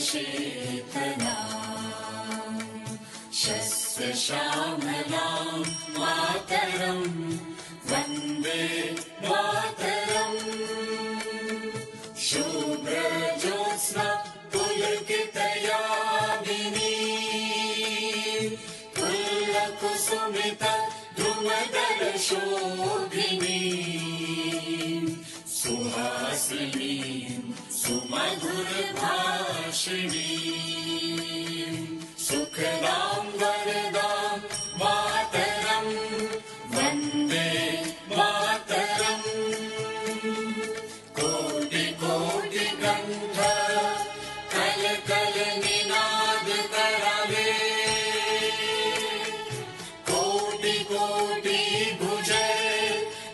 शीतलां शस्यश्यामलां मातरं वन्दे मातरम् शुभ्रज्योत्स्ना पुलकितयामिनीं कुलकुसुमित द्रुमदलशोभिनीं सुहासिनीं सुमधुरभाषिणीं सुखदां वरदां मातरं वन्दे मातरम् कोटि कोटि गन्ध कल कल निनाद कराले कोटि कोटि भुजय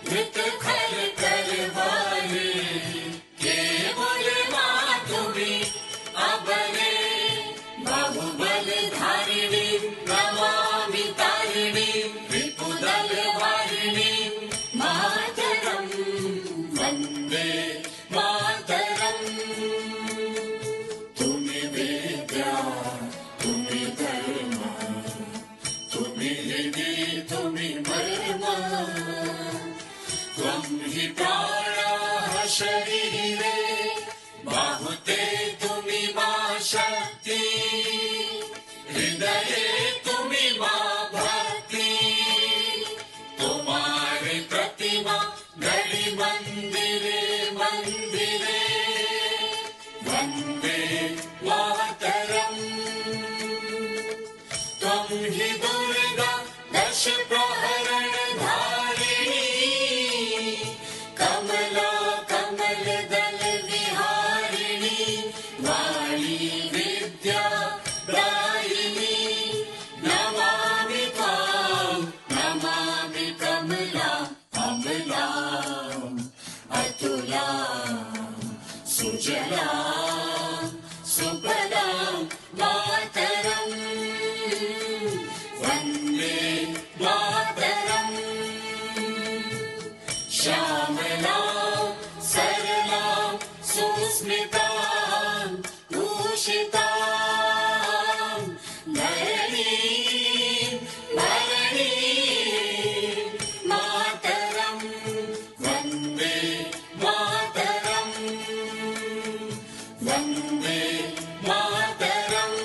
धृत खर करवाले केवल माधुरी अबले बाहुबल धारिणी नमामि तारिणी रिपुदल वारिणी मातरं वन्दे मातरम् तुम्हि विद्या तुम्हि धर्म तुम्हि हृदि तुम्हि मर्म त्वं हि प्राणः शरीरे बाहुते तुम्हि मा शक्ति हृदये तुम्हि मा भक्ति तुम्हारे प्रतिमा गढ़ी मंदिरे मंदिरे वन्दे मातरम् त्वं हि दुर्गा दश प्रहरण धारिणी कमला कमल दल विहारिणी वाणी विद्या दायिनी नमामि त्वां नमामि कमलां अमलां अतुलां सुजलां सुफलां मातरम् वन्दे मातरम् श्यामलां सरलां सुस्मितां भूषितां धरणीं भरणीं मातरं Vande Mataram Vande Mataram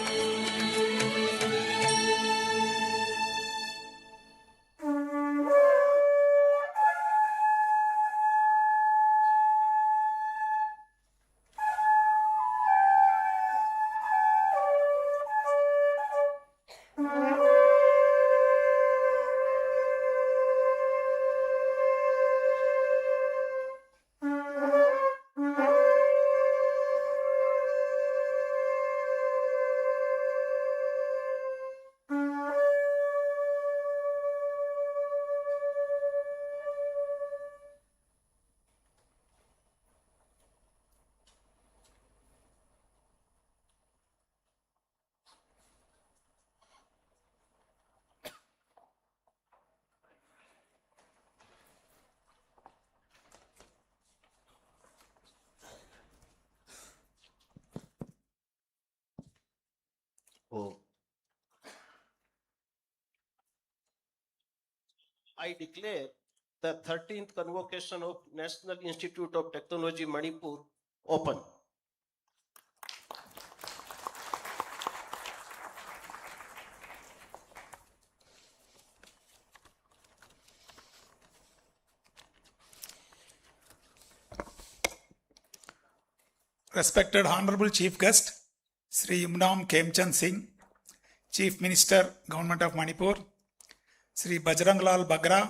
I declare the 13th Convocation of National Institute of Technology Manipur open. Respected Honorable Chief Guest, Shri Yumnam Khemchand Singh, Chief Minister, Government of Manipur, Shri Bajrang Bagra,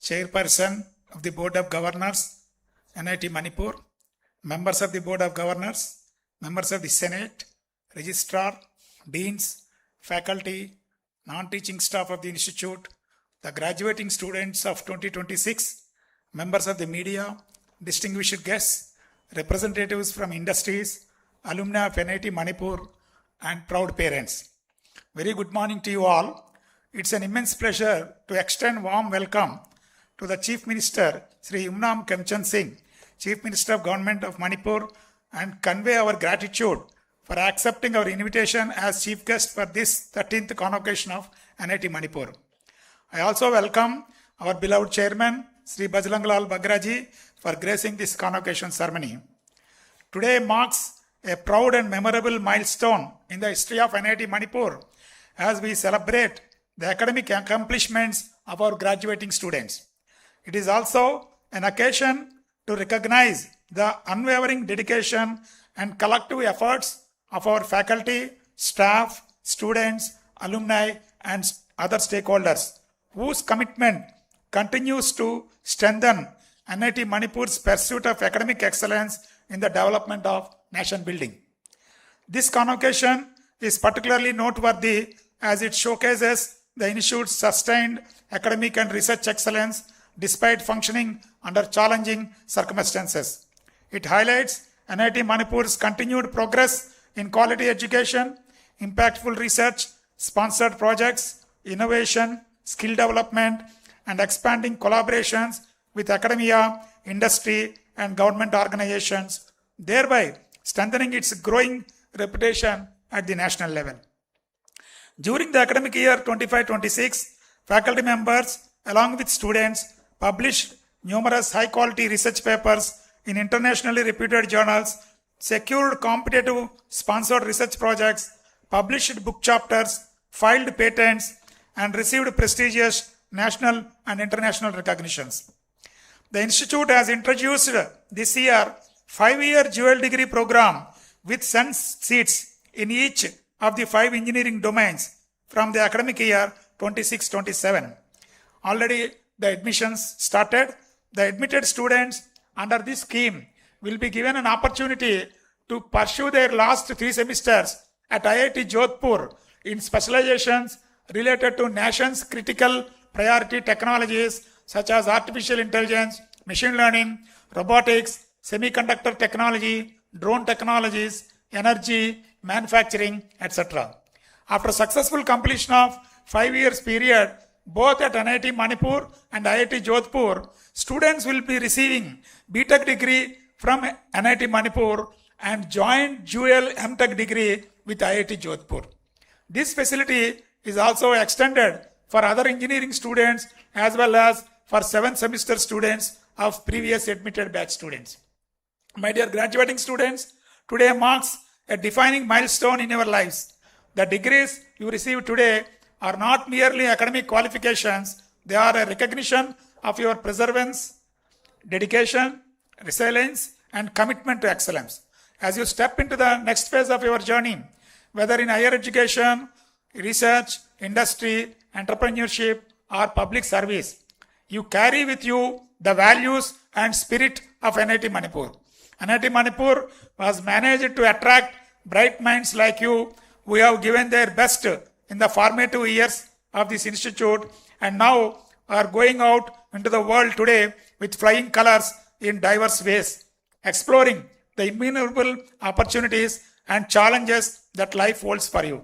Chairperson of the Board of Governors, NIT Manipur, members of the Board of Governors, members of the Senate, Registrar, Deans, faculty, non-teaching staff of the Institute, the graduating students of 2026, members of the media, distinguished guests, representatives from industries, alumni of NIT Manipur, and proud parents. Very good morning to you all. It's an immense pleasure to extend warm welcome to the Chief Minister, Shri Yumnam Khemchand Singh, Chief Minister of Government of Manipur, and convey our gratitude for accepting our invitation as chief guest for this 13th Convocation of NIT Manipur. I also welcome our beloved chairman, Shri Bajrang Bagra ji, for gracing this convocation ceremony. Today marks a proud and memorable milestone in the history of NIT Manipur as we celebrate the academic accomplishments of our graduating students. It is also an occasion to recognize the unwavering dedication and collective efforts of our faculty, staff, students, alumni, and other stakeholders, whose commitment continues to strengthen NIT Manipur's pursuit of academic excellence in the development of nation building. This convocation is particularly noteworthy as it showcases the institute's sustained academic and research excellence despite functioning under challenging circumstances. It highlights NIT Manipur's continued progress in quality education, impactful research, sponsored projects, innovation, skill development, and expanding collaborations with academia, industry, and government organizations, thereby strengthening its growing reputation at the national level. During the academic year 25-26, faculty members, along with students, published numerous high-quality research papers in internationally reputed journals, secured competitive sponsored research projects, published book chapters, filed patents, and received prestigious national and international recognitions. The institute has introduced this year 5-year dual degree program with seats in each of the 5 engineering domains from the academic year 26-27. Already the admissions started. The admitted students under this scheme will be given an opportunity to pursue their last 3 semesters at IIT Jodhpur in specializations related to nation's critical priority technologies such as artificial intelligence, machine learning, robotics, semiconductor technology, drone technologies, energy, manufacturing, etc. After successful completion of 5 years period, both at NIT Manipur and IIT Jodhpur, students will be receiving BTech degree from NIT Manipur and joint dual MTech degree with IIT Jodhpur. This facility is also extended for other engineering students as well as for 7th semester students of previous admitted batch students. My dear graduating students, today marks a defining milestone in your lives. The degrees you receive today are not merely academic qualifications, they are a recognition of your perseverance, dedication, resilience, and commitment to excellence. As you step into the next phase of your journey, whether in higher education, research, industry, entrepreneurship, or public service, you carry with you the values and spirit of NIT Manipur. NIT Manipur was managed to attract bright minds like you who have given their best in the formative years of this institute and now are going out into the world today with flying colors in diverse ways, exploring the innumerable opportunities and challenges that life holds for you.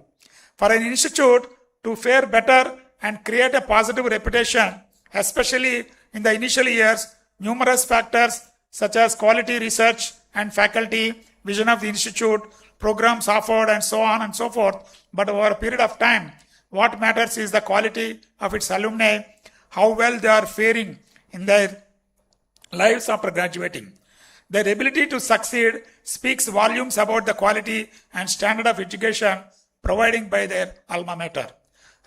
For an institute to fare better and create a positive reputation, especially in the initial years, numerous factors such as quality research and faculty, vision of the institute, programs offered, and so on and so forth. But over a period of time, what matters is the quality of its alumni, how well they are faring in their lives after graduating. Their ability to succeed speaks volumes about the quality and standard of education provided by their alma mater.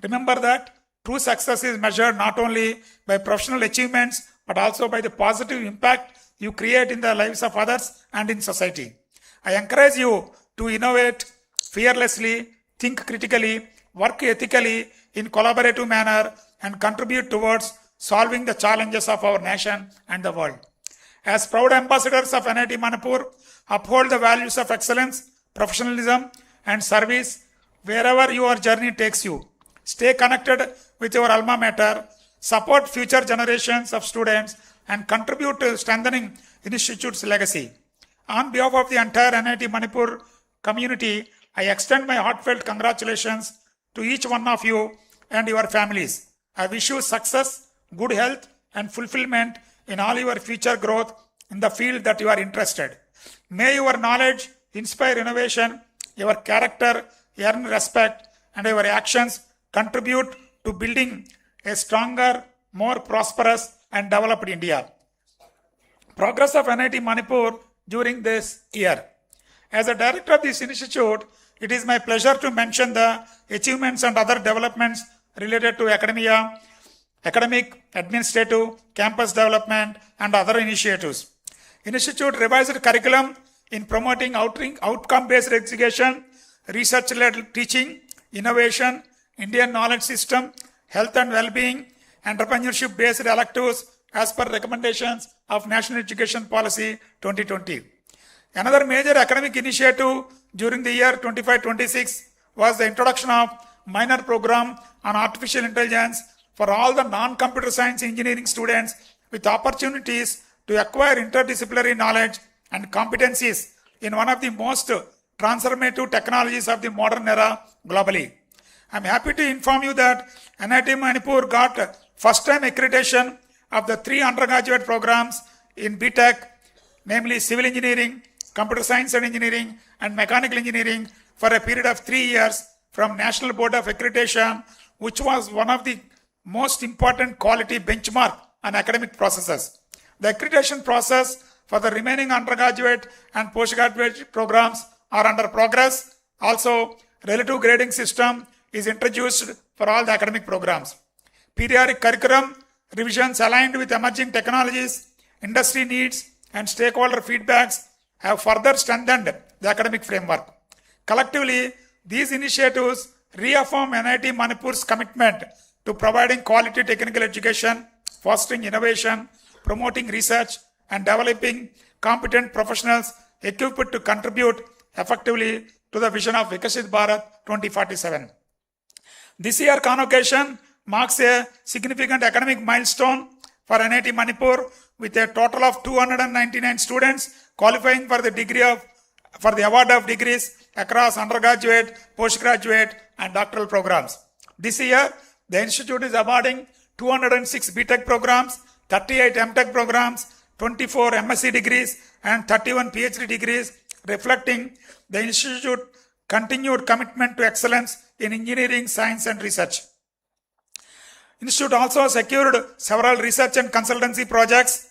Remember that true success is measured not only by professional achievements but also by the positive impact you create in the lives of others and in society. I encourage you to innovate fearlessly, think critically, work ethically in collaborative manner, and contribute towards solving the challenges of our nation and the world. As proud ambassadors of NIT Manipur, uphold the values of excellence, professionalism, and service wherever your journey takes you. Stay connected with your alma mater, support future generations of students, and contribute to strengthening the institute's legacy. On behalf of the entire NIT Manipur community, I extend my heartfelt congratulations to each one of you and your families. I wish you success, good health, and fulfillment in all your future growth in the field that you are interested. May your knowledge inspire innovation, your character earn respect, and your actions contribute to building a stronger, more prosperous and developed India. Progress of NIT Manipur during this year. As a director of this institute, it is my pleasure to mention the achievements and other developments related to academia, academic, administrative, campus development, and other initiatives. Institute revised curriculum in promoting outcome-based education, research-led teaching, innovation, Indian knowledge system, health and well-being, entrepreneurship-based electives as per recommendations of National Education Policy 2020. Another major academic initiative during the year 25-26 was the introduction of minor program on artificial intelligence for all the non-computer science engineering students with opportunities to acquire interdisciplinary knowledge and competencies in one of the most transformative technologies of the modern era globally. I am happy to inform you that NIT Manipur got first-time accreditation of the 3 undergraduate programs in BTech, namely Civil Engineering, Computer Science and Engineering, and Mechanical Engineering for a period of 3 years from National Board of Accreditation, which was one of the most important quality benchmark on academic processes. The accreditation process for the remaining undergraduate and postgraduate programs are under progress. Also, relative grading system is introduced for all the academic programs. Periodic curriculum revisions aligned with emerging technologies, industry needs, and stakeholder feedbacks have further strengthened the academic framework. Collectively, these initiatives reaffirm NIT Manipur's commitment to providing quality technical education, fostering innovation, promoting research, and developing competent professionals equipped to contribute effectively to the vision of Viksit Bharat 2047. This year convocation marks a significant academic milestone for NIT Manipur with a total of 299 students qualifying for the award of degrees across undergraduate, postgraduate, and doctoral programs. This year, the institute is awarding 206 BTech programs, 38 MTech programs, 24 MSc degrees, and 31 PhD degrees, reflecting the institute's continued commitment to excellence in engineering, science, and research. Institute also secured several research and consultancy projects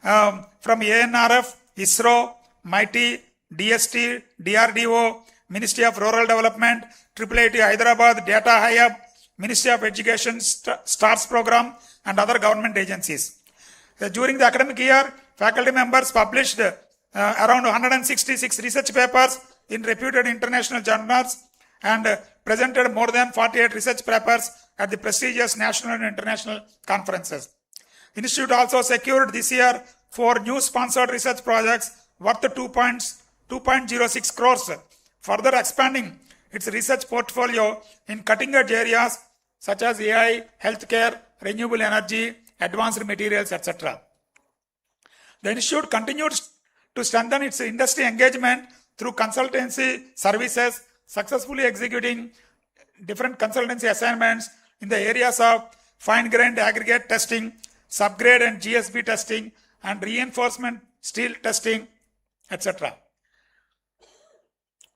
from ANRF, ISRO, MIT, DST, DRDO, Ministry of Rural Development, IIIT Hyderabad, Data Hub, Ministry of Education STARS program, and other government agencies. During the academic year, faculty members published around 166 research papers in reputed international journals and presented more than 48 research papers at the prestigious national and international conferences. Institute also secured this year 4 new sponsored research projects worth 2.06 crores, further expanding its research portfolio in cutting-edge areas such as AI, healthcare, renewable energy, advanced materials, etc. The institute continues to strengthen its industry engagement through consultancy services, successfully executing different consultancy assignments in the areas of fine-grained aggregate testing, subgrade and GSB testing, and reinforcement steel testing, etc.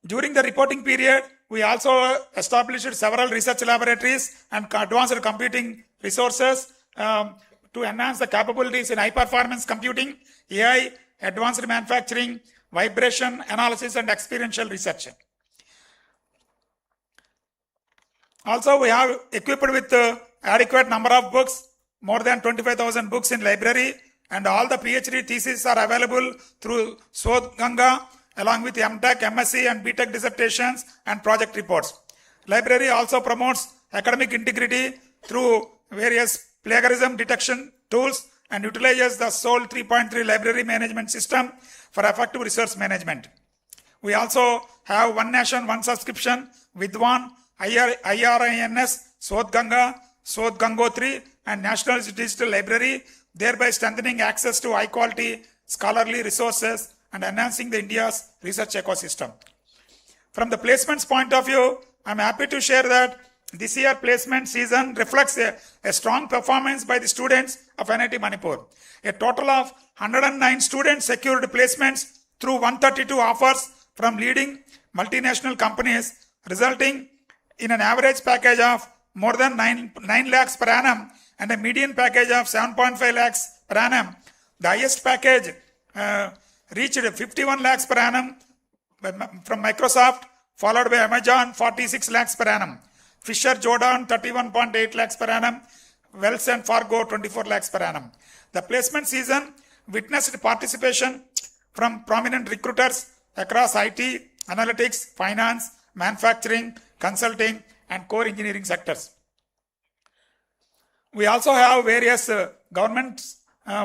During the reporting period, we also established several research laboratories and advanced computing resources to enhance the capabilities in high-performance computing, AI, advanced manufacturing, vibration analysis, and experiential research. Also, we have equipped with adequate number of books, more than 25,000 books in library, and all the PhD theses are available through Sodh Ganga, along with MTech, MSc, and BTech dissertations and project reports. Library also promotes academic integrity through various plagiarism detection tools and utilizes the SOL 3.3 library management system for effective resource management. We also have One Nation, One Subscription, Vidwan, IRINS, Sodh Ganga, Sodh Gangotri, and National Digital Library, thereby strengthening access to high-quality scholarly resources and enhancing the India's research ecosystem. From the placements point of view, I am happy to share that this year placement season reflects a strong performance by the students of NIT Manipur. A total of 109 students secured placements through 132 offers from leading multinational companies, resulting in an average package of more than 9 lakhs per annum and a median package of 7.5 lakhs per annum. The highest package reached 51 lakhs per annum from Microsoft, followed by Amazon 46 lakhs per annum. Fisher Jordan 31.8 lakhs per annum. Wells and Fargo 24 lakhs per annum. The placement season witnessed participation from prominent recruiters across IT, analytics, finance, manufacturing, consulting, and core engineering sectors. We also have various government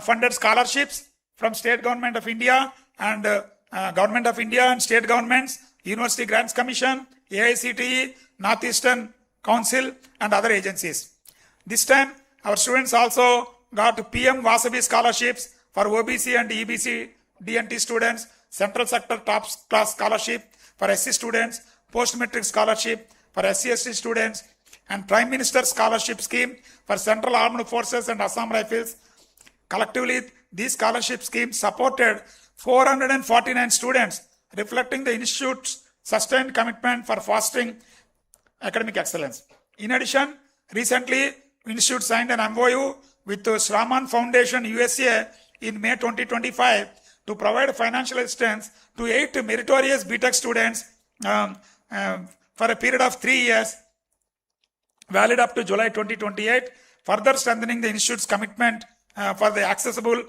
funded scholarships from State Government of India and Government of India and state governments, University Grants Commission, AICTE, Northeastern Council, and other agencies. This time, our students also got PM Vasavi scholarships for OBC and EBC DNT students, Central Sector Top Class Scholarship for SC students, Post-Matric Scholarship for SC/ST students, and Prime Minister Scholarship Scheme for Central Armed Forces and Assam Rifles. Collectively, these scholarship schemes supported 449 students, reflecting the Institute's sustained commitment for fostering academic excellence. In addition, recently, Institute signed an MOU with the Shraman Foundation USA in May 2025 to provide financial assistance to 8 meritorious BTech students for a period of 3 years, valid up to July 2028, further strengthening the Institute's commitment for the accessible,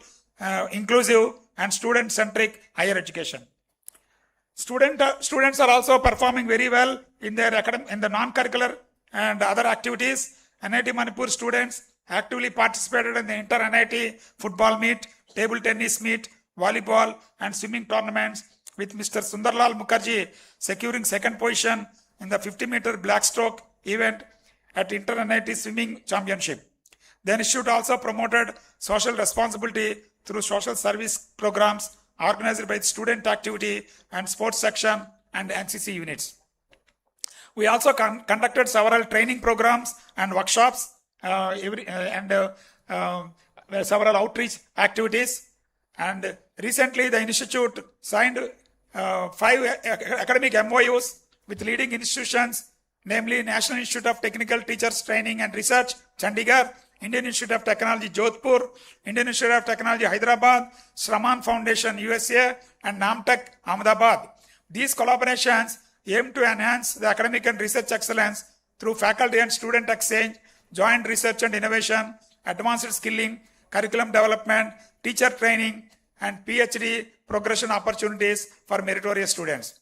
inclusive, and student-centric higher education. Students are also performing very well in their in the non-curricular and other activities. NIT Manipur students actively participated in the inter-NIT football meet, table tennis meet, volleyball, and swimming tournaments, with Mr. Sundarlal Mukherjee securing second position in the 50-meter blackstroke event at Inter-NIT Swimming Championship. The Institute also promoted social responsibility through social service programs organized by student activity and sports section and NCC units. We also conducted several training programs and workshops several outreach activities. And recently, the Institute signed 5 academic MOUs with leading institutions, namely National Institute of Technical Teachers Training and Research, Chandigarh, Indian Institute of Technology, Jodhpur, Indian Institute of Technology, Hyderabad, Shraman Foundation, USA, and Namtech, Ahmedabad. These collaborations aim to enhance the academic and research excellence through faculty and student exchange, joint research and innovation, advanced skilling, curriculum development, teacher training, and PhD progression opportunities for meritorious students.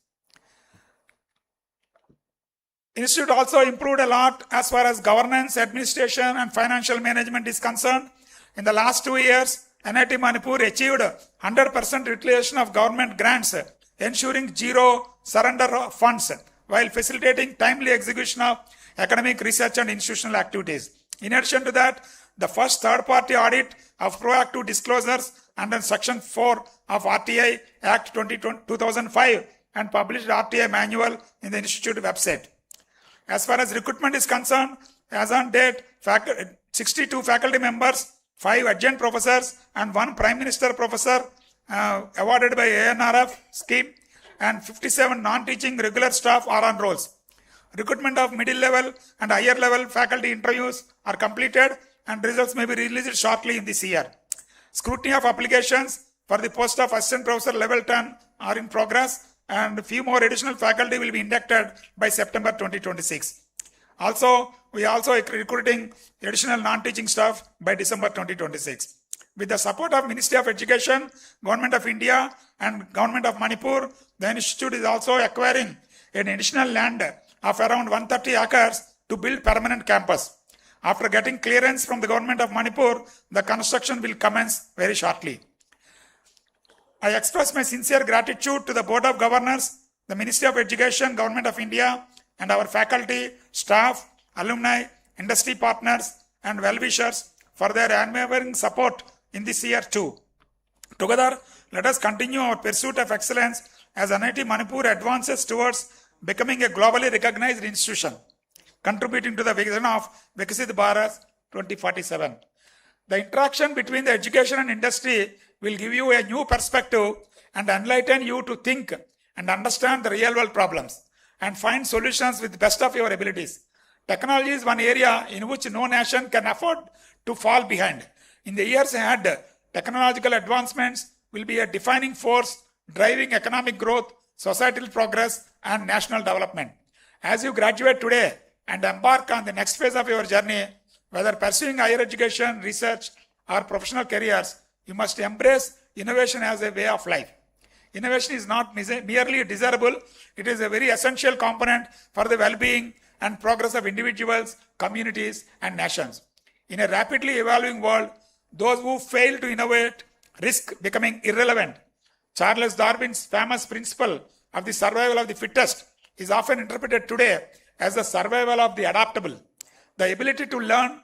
Institute also improved a lot as far as governance, administration, and financial management is concerned. In the last 2 years, NIT Manipur achieved 100% utilization of government grants, ensuring zero surrender of funds, while facilitating timely execution of academic, research, and institutional activities. In addition to that, the first third-party audit of proactive disclosures under Section 4 of RTI Act 2005 and published RTI manual in the Institute website. As far as recruitment is concerned, as on date, 62 faculty members, 5 adjunct professors, and 1 Prime Minister professor awarded by ANRF scheme, and 57 non-teaching regular staff are on rolls. Recruitment of middle level and higher level faculty interviews are completed, and results may be released shortly in this year. Scrutiny of applications for the post of assistant professor level 10 are in progress, and a few more additional faculty will be inducted by September 2026. Also, we are also recruiting additional non-teaching staff by December 2026. With the support of Ministry of Education, Government of India, and Government of Manipur, the Institute is also acquiring an additional land of around 130 acres to build permanent campus. After getting clearance from the Government of Manipur, the construction will commence very shortly. I express my sincere gratitude to the Board of Governors, the Ministry of Education, Government of India, and our faculty, staff, alumni, industry partners, and well-wishers for their unwavering support in this year too. Together, let us continue our pursuit of excellence as NIT Manipur advances towards becoming a globally recognized institution, contributing to the vision of Viksit Bharat 2047. The interaction between the education and industry will give you a new perspective and enlighten you to think and understand the real world problems and find solutions with the best of your abilities. Technology is one area in which no nation can afford to fall behind. In the years ahead, technological advancements will be a defining force driving economic growth, societal progress, and national development. As you graduate today and embark on the next phase of your journey, whether pursuing higher education, research, or professional careers, you must embrace innovation as a way of life. Innovation is not merely desirable, it is a very essential component for the well-being and progress of individuals, communities, and nations. In a rapidly evolving world, those who fail to innovate risk becoming irrelevant. Charles Darwin's famous principle of the survival of the fittest is often interpreted today as the survival of the adaptable. The ability to learn,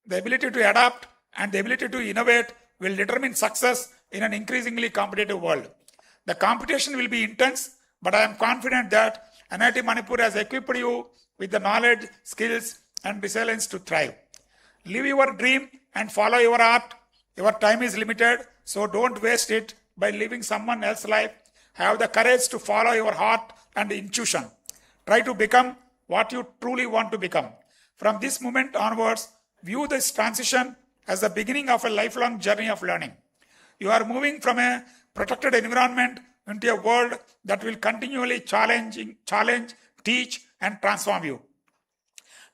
the ability to adapt, and the ability to innovate will determine success in an increasingly competitive world. The competition will be intense, but I am confident that NIT Manipur has equipped you with the knowledge, skills, and resilience to thrive. Live your dream and follow your art. Your time is limited, so don't waste it by living someone else's life. Have the courage to follow your heart and intuition. Try to become what you truly want to become. From this moment onwards, view this transition as the beginning of a lifelong journey of learning. You are moving from a protected environment into a world that will continually challenge, teach, and transform you.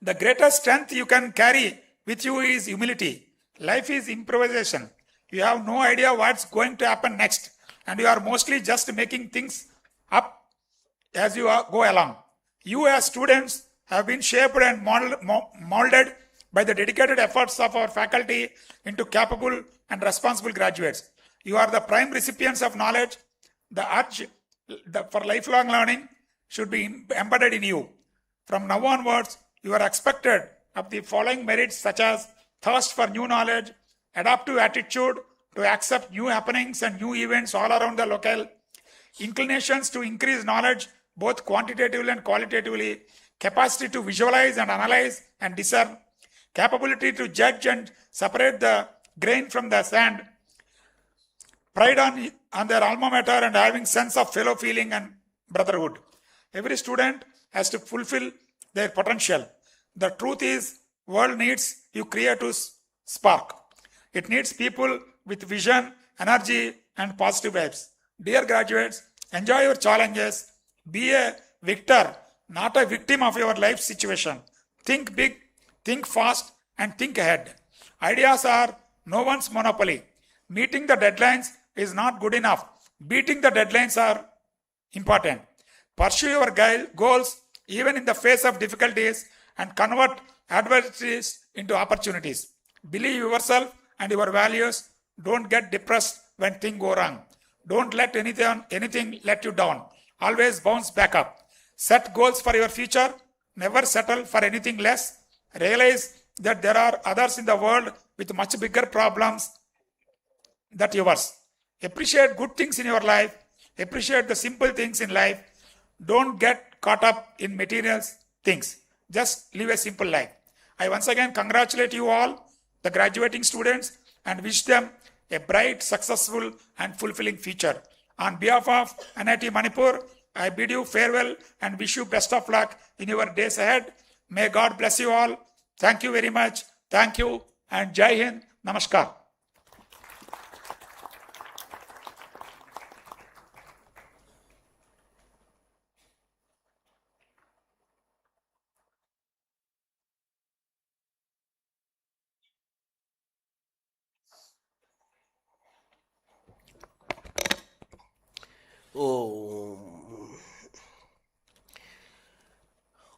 The greatest strength you can carry with you is humility. Life is improvisation. You have no idea what's going to happen next, and you are mostly just making things up as you go along. You as students have been shaped and molded by the dedicated efforts of our faculty into capable and responsible graduates. You are the prime recipients of knowledge. The urge for lifelong learning should be embedded in you. From now onwards, you are expected of the following merits such as thirst for new knowledge, adaptive attitude to accept new happenings and new events all around the locale, inclinations to increase knowledge both quantitatively and qualitatively, capacity to visualize and analyze and discern, capability to judge and separate the grain from the sand, pride on their alma mater and having sense of fellow feeling and brotherhood. Every student has to fulfill their potential. The truth is, world needs you creative spark. It needs people with vision, energy, and positive vibes. Dear graduates, enjoy your challenges. Be a victor, not a victim of your life situation. Think big, think fast, and think ahead. Ideas are no one's monopoly. Meeting the deadlines is not good enough. Beating the deadlines are important. Pursue your goals even in the face of difficulties and convert adversities into opportunities. Believe yourself and your values. Don't get depressed when things go wrong. Don't let anything let you down. Always bounce back up. Set goals for your future. Never settle for anything less. Realize that there are others in the world with much bigger problems than yours. Appreciate good things in your life. Appreciate the simple things in life. Don't get caught up in material things. Just live a simple life. I once again congratulate you all, the graduating students, and wish them a bright, successful, and fulfilling future. On behalf of NIT Manipur, I bid you farewell and wish you best of luck in your days ahead. May God bless you all. Thank you very much. Thank you, and Jai Hind. Namaskar.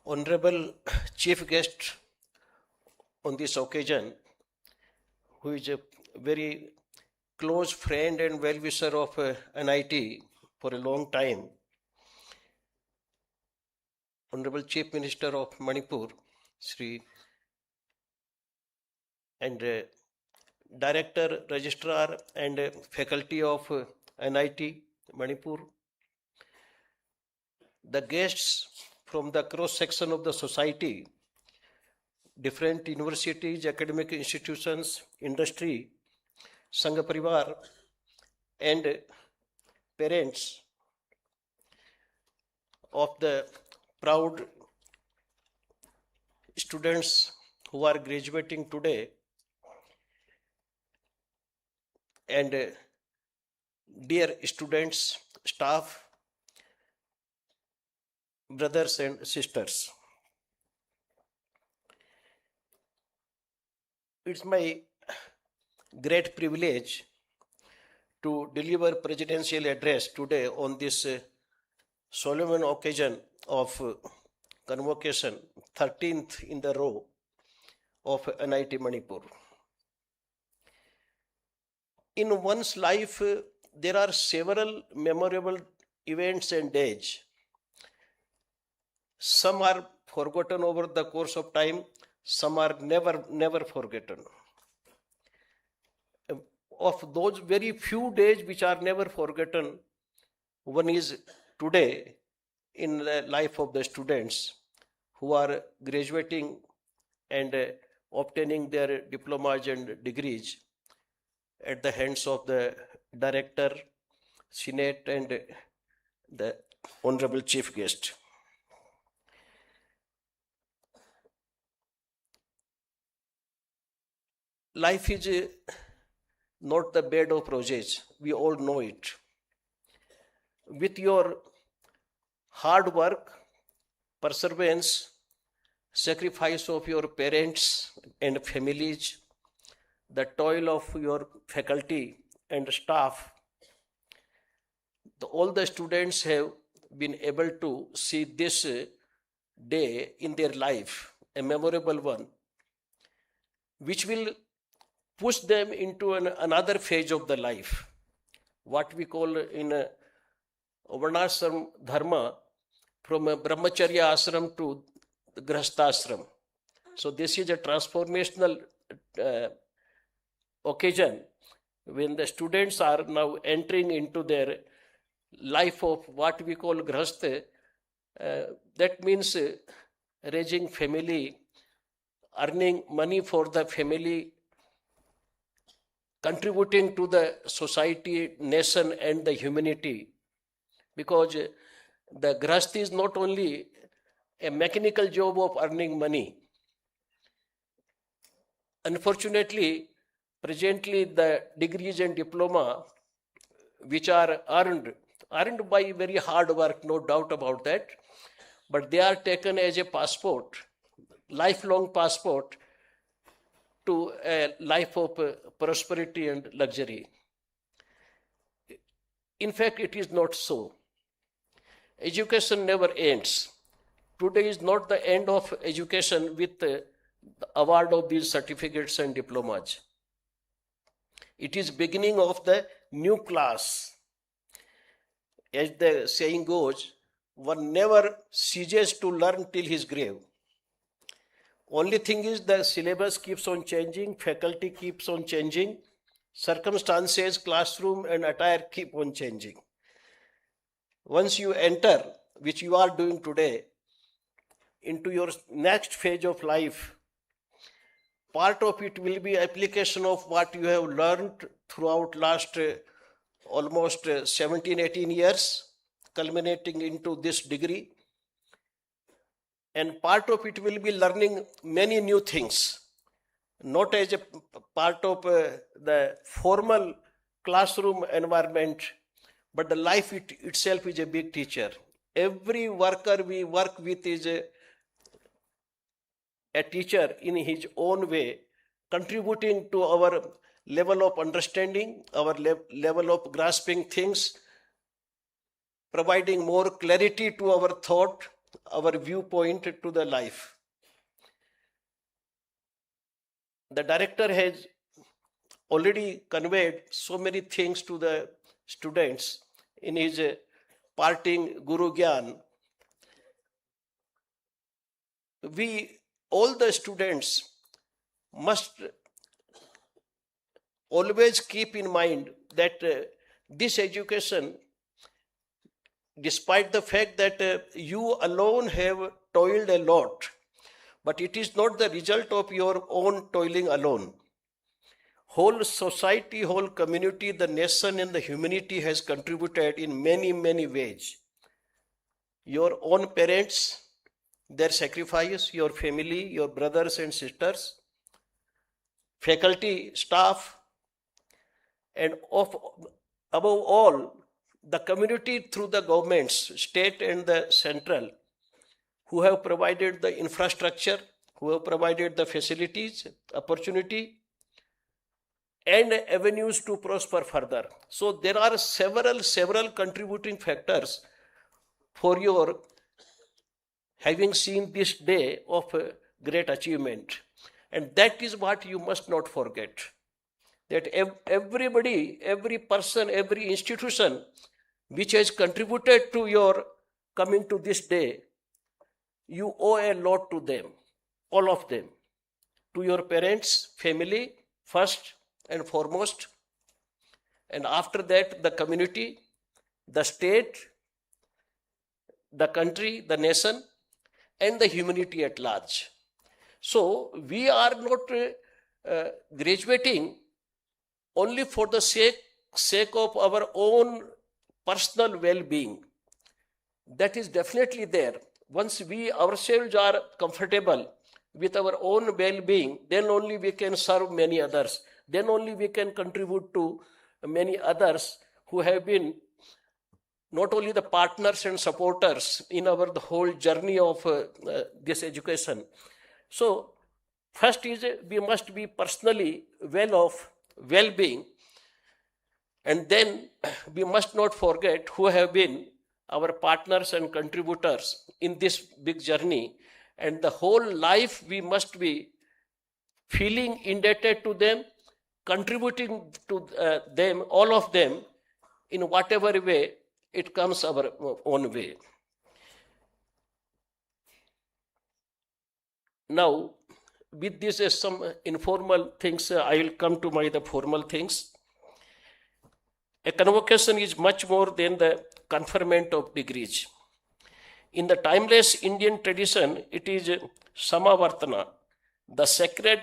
Honorable Chief Guest on this occasion, who is a very close friend and well-wisher of NIT for a long time, Honorable Chief Minister of Manipur, Shri, and Director, Registrar and Faculty of NIT Manipur, the guests from the cross-section of the society, different universities, academic institutions, industry, Sangha Parivar, and parents, of the proud students who are graduating today, and dear students, staff, brothers and sisters. It's my great privilege to deliver presidential address today on this solemn occasion of convocation, 13th in the row of NIT Manipur. In one's life, there are several memorable events and days. Some are forgotten over the course of time, some are never forgotten. Of those very few days which are never forgotten, one is today in the life of the students who are graduating and obtaining their diplomas and degrees at the hands of the director, senate, and the honorable chief guest. Life is not the bed of roses, we all know it. With your hard work, perseverance, sacrifice of your parents and families, the toil of your faculty and staff, all the students have been able to see this day in their life, a memorable one, which will push them into another phase of the life, what we call in Varnashram Dharma, from a Brahmacharya ashram to the Grahasthashram. So this is a transformational occasion when the students are now entering into their life of what we call Grahastha. That means raising family, earning money for the family, contributing to the society, nation, and the humanity. Because the grahasthi is not only a mechanical job of earning money. Unfortunately, presently the degrees and diploma which are earned by very hard work, no doubt about that, but they are taken as a passport, lifelong passport to a life of prosperity and luxury. In fact, it is not so. Education never ends. Today is not the end of education with the award of these certificates and diplomas. It is beginning of the new class. As the saying goes, one never ceases to learn till his grave. Only thing is the syllabus keeps on changing, faculty keeps on changing, circumstances, classroom and attire keep on changing. Once you enter, which you are doing today, into your next phase of life, part of it will be application of what you have learned throughout last almost 17-18 years, culminating into this degree. And part of it will be learning many new things, not as a part of the formal classroom environment, but the life itself is a big teacher. Every worker we work with is a teacher in his own way, contributing to our level of understanding, our level of grasping things, providing more clarity to our thought, our viewpoint to the life. The director has already conveyed so many things to the students in his parting Guru Gyan. We, all the students, must always keep in mind that this education, despite the fact that you alone have toiled a lot, but it is not the result of your own toiling alone. Whole society, whole community, the nation and the humanity has contributed in many, many ways. your own parents, their sacrifice, your family, your brothers and sisters, faculty, staff, and above all, the community through the governments, state and the central, who have provided the infrastructure, who have provided the facilities, opportunity, and avenues to prosper further. So there are several contributing factors for your having seen this day of great achievement. And that is what you must not forget. That everybody, every person, every institution which has contributed to your coming to this day, you owe a lot to them, all of them. To your parents, family, first and foremost, and after that the community, the state, the country, the nation, and the humanity at large. So we are not graduating only for the sake of our own personal well-being. That is definitely there. Once we ourselves are comfortable with our own well-being, then only we can serve many others. Then only we can contribute to many others who have been not only the partners and supporters in the whole journey of this education. So first is we must be personally well-being, and then we must not forget who have been our partners and contributors in this big journey, and the whole life we must be feeling indebted to them, contributing to them, all of them, in whatever way it comes our own way. Now, with this some informal things, I will come to the formal things. A convocation is much more than the conferment of degrees. In the timeless Indian tradition, it is Samavartana, the sacred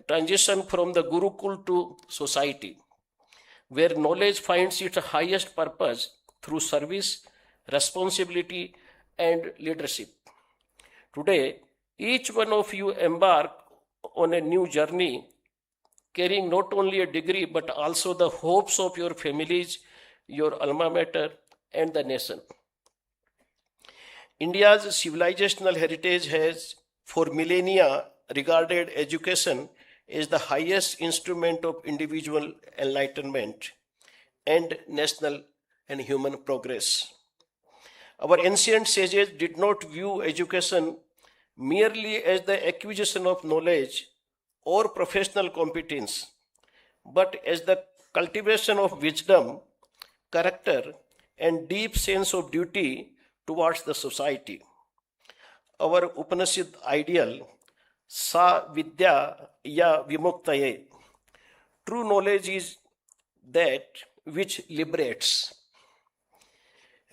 transition from the Gurukul to society, where knowledge finds its highest purpose through service, responsibility, and leadership. Today, each one of you embark on a new journey, carrying not only a degree but also the hopes of your families, your alma mater, and the nation. India's civilizational heritage has for millennia regarded education as the highest instrument of individual enlightenment and national and human progress. Our ancient sages did not view education merely as the acquisition of knowledge or professional competence, but as the cultivation of wisdom, character, and deep sense of duty towards the society. Our Upanishad ideal, Sa Vidya Ya Vimuktaye, true knowledge is that which liberates,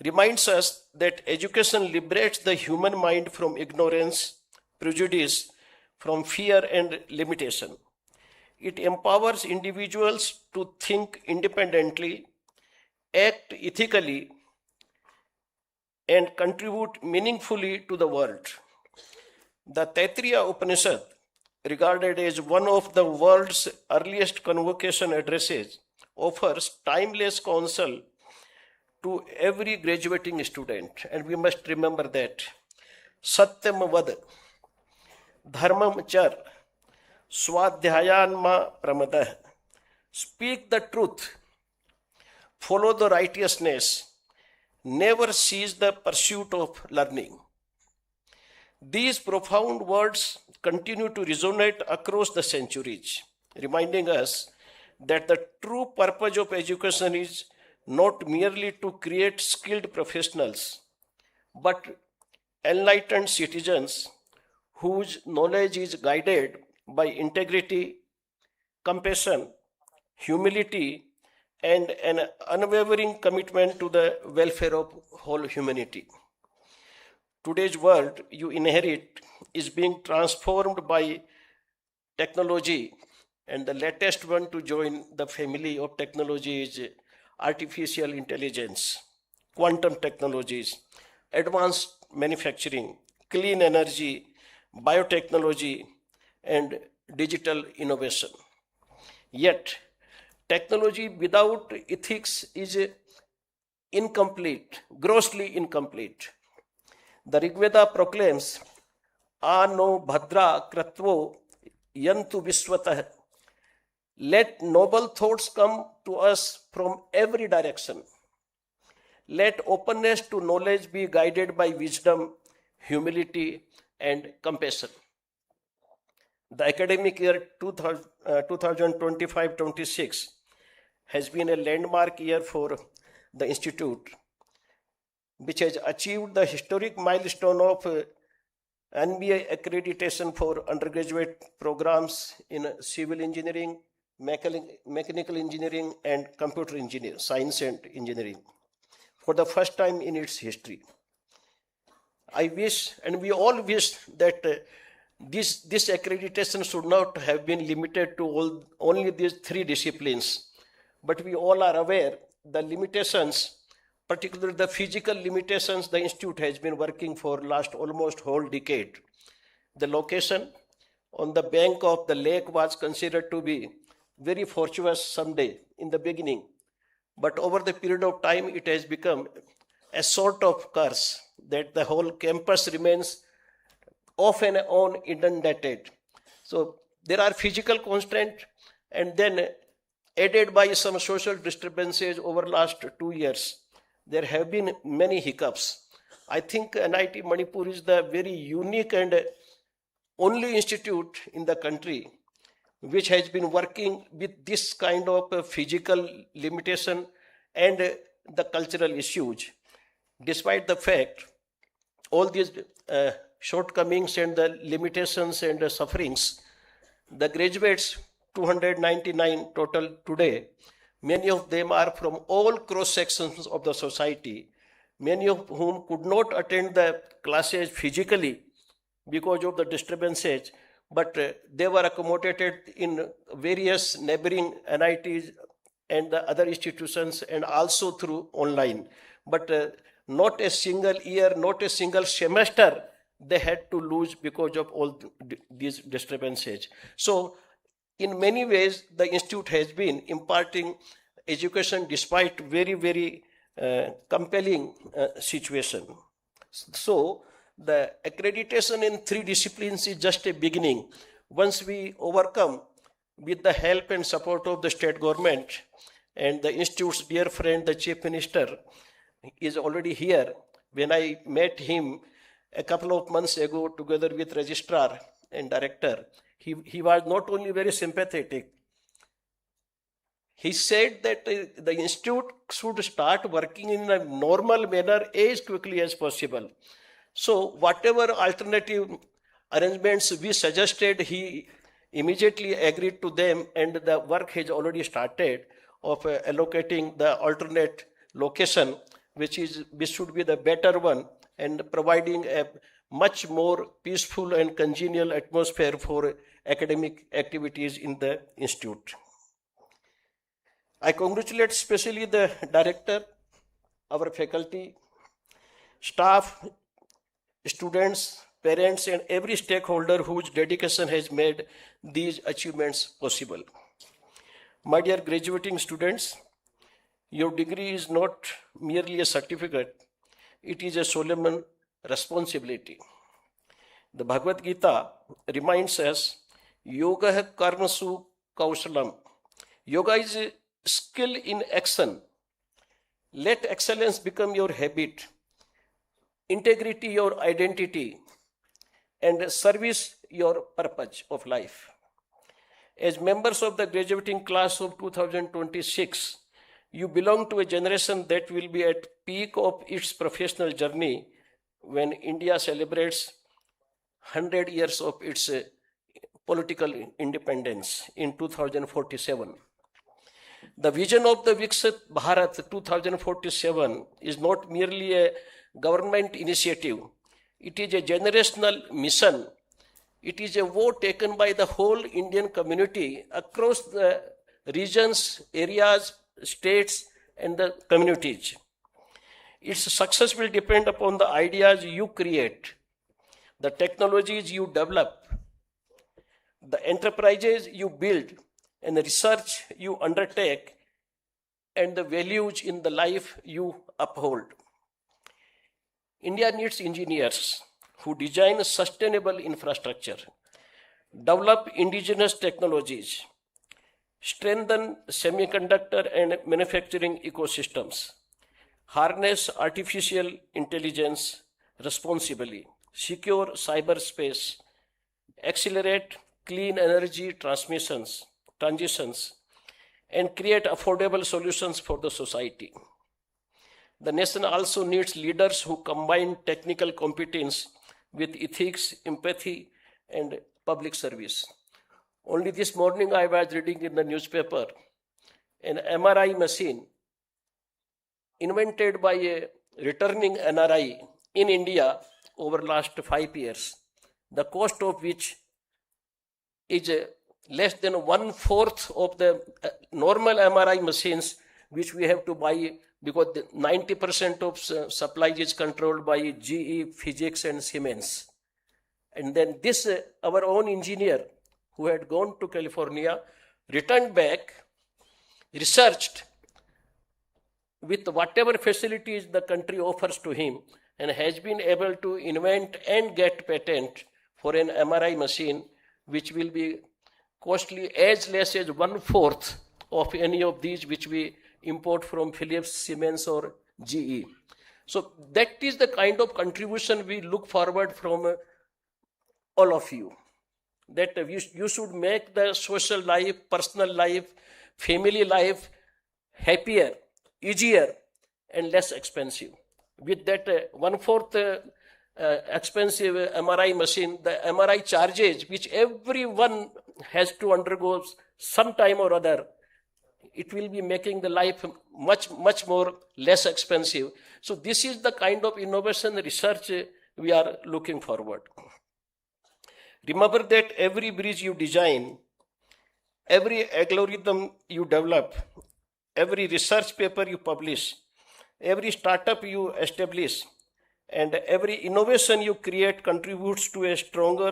reminds us that education liberates the human mind from ignorance, prejudice, from fear and limitation. It empowers individuals to think independently, act ethically, and contribute meaningfully to the world. The Taittiriya Upanishad, regarded as one of the world's earliest convocation addresses, offers timeless counsel to every graduating student, and we must remember that. Satyam vad, dharmam char, swadhyayan ma pramadah. Speak the truth, follow the righteousness, never cease the pursuit of learning. These profound words continue to resonate across the centuries, reminding us that the true purpose of education is not merely to create skilled professionals, but enlightened citizens whose knowledge is guided by integrity, compassion, humility, and an unwavering commitment to the welfare of whole humanity. Today's world you inherit is being transformed by technology, and the latest one to join the family of technology is artificial intelligence, quantum technologies, advanced manufacturing, clean energy, biotechnology, and digital innovation. Yet, technology without ethics is incomplete, grossly incomplete. The Rigveda proclaims, Ano Bhadra Kratvo Yantu Viswatah. Let noble thoughts come to us from every direction. Let openness to knowledge be guided by wisdom, humility, and compassion. The academic year 2025-26 has been a landmark year for the Institute, which has achieved the historic milestone of NBA accreditation for undergraduate programs in civil engineering, mechanical engineering, and computer engineering, science and engineering, for the first time in its history. I wish, and we all wish, that this accreditation should not have been limited to only these three disciplines. But we all are aware the limitations, particularly the physical limitations the Institute has been working for last almost whole decade. The location on the bank of the lake was considered to be very fortuitous someday in the beginning. But over the period of time, it has become a sort of curse that the whole campus remains off and on inundated. So there are physical constraints, and then added by some social disturbances over last 2 years, there have been many hiccups. I think NIT Manipur is the very unique and only institute in the country which has been working with this kind of physical limitation and the cultural issues. Despite the fact, all these shortcomings and the limitations and the sufferings, the graduates, 299 total today, many of them are from all cross sections of the society, many of whom could not attend the classes physically because of the disturbances, but they were accommodated in various neighboring NITs and the other institutions, and also through online. But not a single year, not a single semester they had to lose because of all these disturbances. So in many ways, the Institute has been imparting education despite very, very compelling situation. So the accreditation in three disciplines is just a beginning. Once we overcome, with the help and support of the state government and the Institute's dear friend, the Chief Minister, is already here. When I met him a couple of months ago together with Registrar and Director, he was not only very sympathetic, he said that the Institute should start working in a normal manner as quickly as possible. So whatever alternative arrangements we suggested, he immediately agreed to them, and the work has already started of allocating the alternate location, which should be the better one, and providing a much more peaceful and congenial atmosphere for academic activities in the Institute. I congratulate especially the director, our faculty, staff, students, parents, and every stakeholder whose dedication has made these achievements possible. My dear graduating students, your degree is not merely a certificate, it is a solemn responsibility. The Bhagavad Gita reminds us, Yoga karmasu kaushalam. Yoga is a skill in action. Let excellence become your habit, integrity your identity, and service your purpose of life. As members of the graduating class of 2026, you belong to a generation that will be at peak of its professional journey when India celebrates 100 years of its political independence in 2047. The vision of the Viksit Bharat 2047 is not merely a government initiative. It is a generational mission. It is a vote taken by the whole Indian community across the regions, areas, states, and the communities. Its success will depend upon the ideas you create, the technologies you develop, the enterprises you build, and the research you undertake, and the values in the life you uphold. India needs engineers who design sustainable infrastructure, develop indigenous technologies, strengthen semiconductor and manufacturing ecosystems, harness artificial intelligence responsibly, secure cyberspace, accelerate clean energy transitions, and create affordable solutions for the society. The nation also needs leaders who combine technical competence with ethics, empathy, and public service. Only this morning I was reading in the newspaper an MRI machine invented by a returning NRI in India over last 5 years, the cost of which is less than 1/4 of the normal MRI machines which we have to buy, because 90% of supply is controlled by GE, Physics and Siemens. And then this, our own engineer who had gone to California, returned back, researched with whatever facilities the country offers to him, and has been able to invent and get patent for an MRI machine which will be costly as less as 1/4 of any of these which we import from Philips, Siemens or GE. So that is the kind of contribution we look forward from all of you. That you should make the social life, personal life, family life happier, easier and less expensive. With that 1/4 expensive MRI machine, the MRI charges which everyone has to undergo sometime or other, it will be making the life much more less expensive. So this is the kind of innovation research we are looking forward. Remember that every bridge you design, every algorithm you develop, every research paper you publish, every startup you establish, and every innovation you create contributes to a stronger,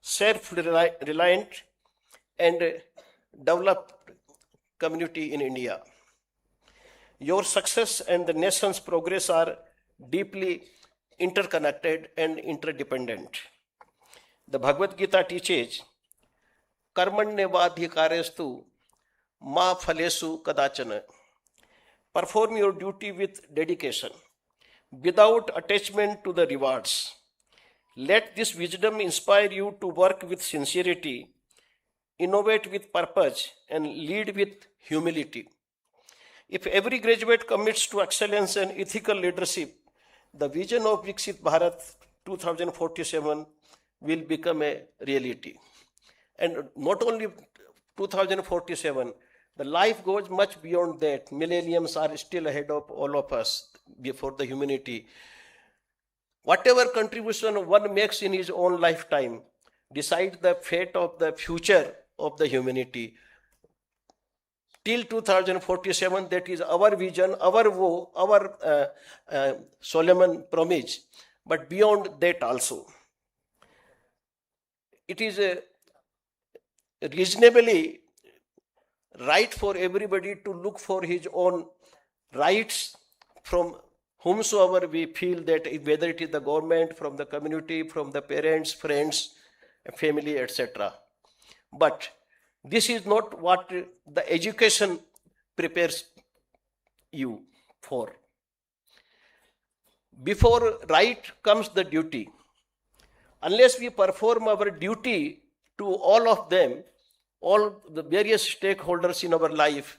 self-reliant, and developed community in India. Your success and the nation's progress are deeply interconnected and interdependent. The Bhagavad Gita teaches, Karmanyavadhikarestu ma phalesu kadachana. Perform your duty with dedication, without attachment to the rewards. Let this wisdom inspire you to work with sincerity, innovate with purpose, and lead with humility. If every graduate commits to excellence and ethical leadership, the vision of Viksit Bharat 2047 will become a reality. And not only 2047, the life goes much beyond that. Millenniums are still ahead of all of us, before the humanity. Whatever contribution one makes in his own lifetime decides the fate of the future of the humanity. Till 2047, that is our vision, our woe, our Solomon promise. But beyond that also, it is reasonably right for everybody to look for his own rights from whomsoever we feel that, whether it is the government, from the community, from the parents, friends, family, etc. But this is not what the education prepares you for. Before right comes the duty. Unless we perform our duty to all of them, all the various stakeholders in our life,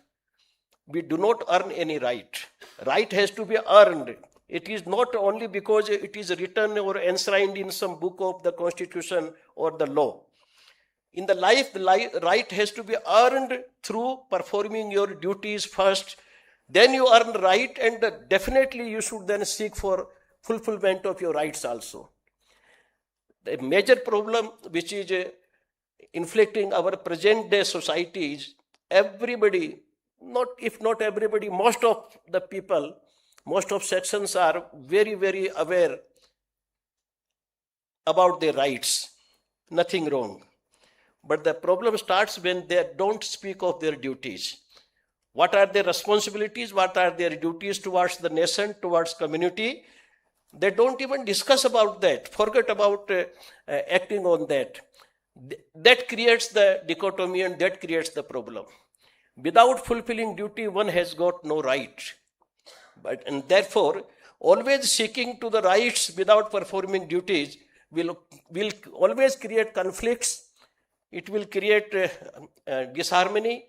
we do not earn any right. Right has to be earned. It is not only because it is written or enshrined in some book of the Constitution or the law. In the life, the right has to be earned through performing your duties first. Then you earn right, and definitely you should then seek for fulfillment of your rights also. The major problem which is inflicting our present day society is everybody, if not everybody, most of the people Most of sections are very, very aware about their rights. Nothing wrong. But the problem starts when they don't speak of their duties. What are their responsibilities? What are their duties towards the nation, towards community? They don't even discuss about that. Forget about acting on that. That creates the dichotomy and that creates the problem. Without fulfilling duty, one has got no right. And therefore, always seeking to the rights without performing duties will always create conflicts. It will create disharmony,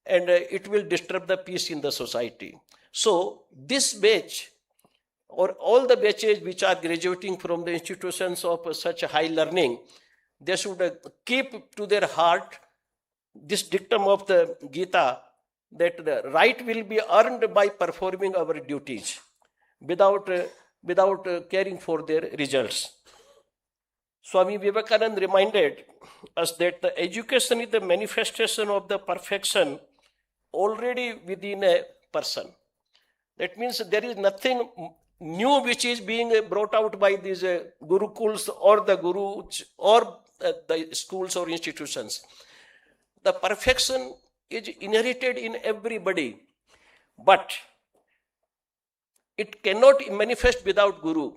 and it will disturb the peace in the society. So this batch, or all the batches which are graduating from the institutions of such high learning, they should keep to their heart this dictum of the Gita, that the right will be earned by performing our duties without caring for their results. Swami Vivekananda reminded us that the education is the manifestation of the perfection already within a person. That means there is nothing new which is being brought out by these gurukuls or the gurus or the schools or institutions. The perfection is inherited in everybody, but it cannot manifest without guru.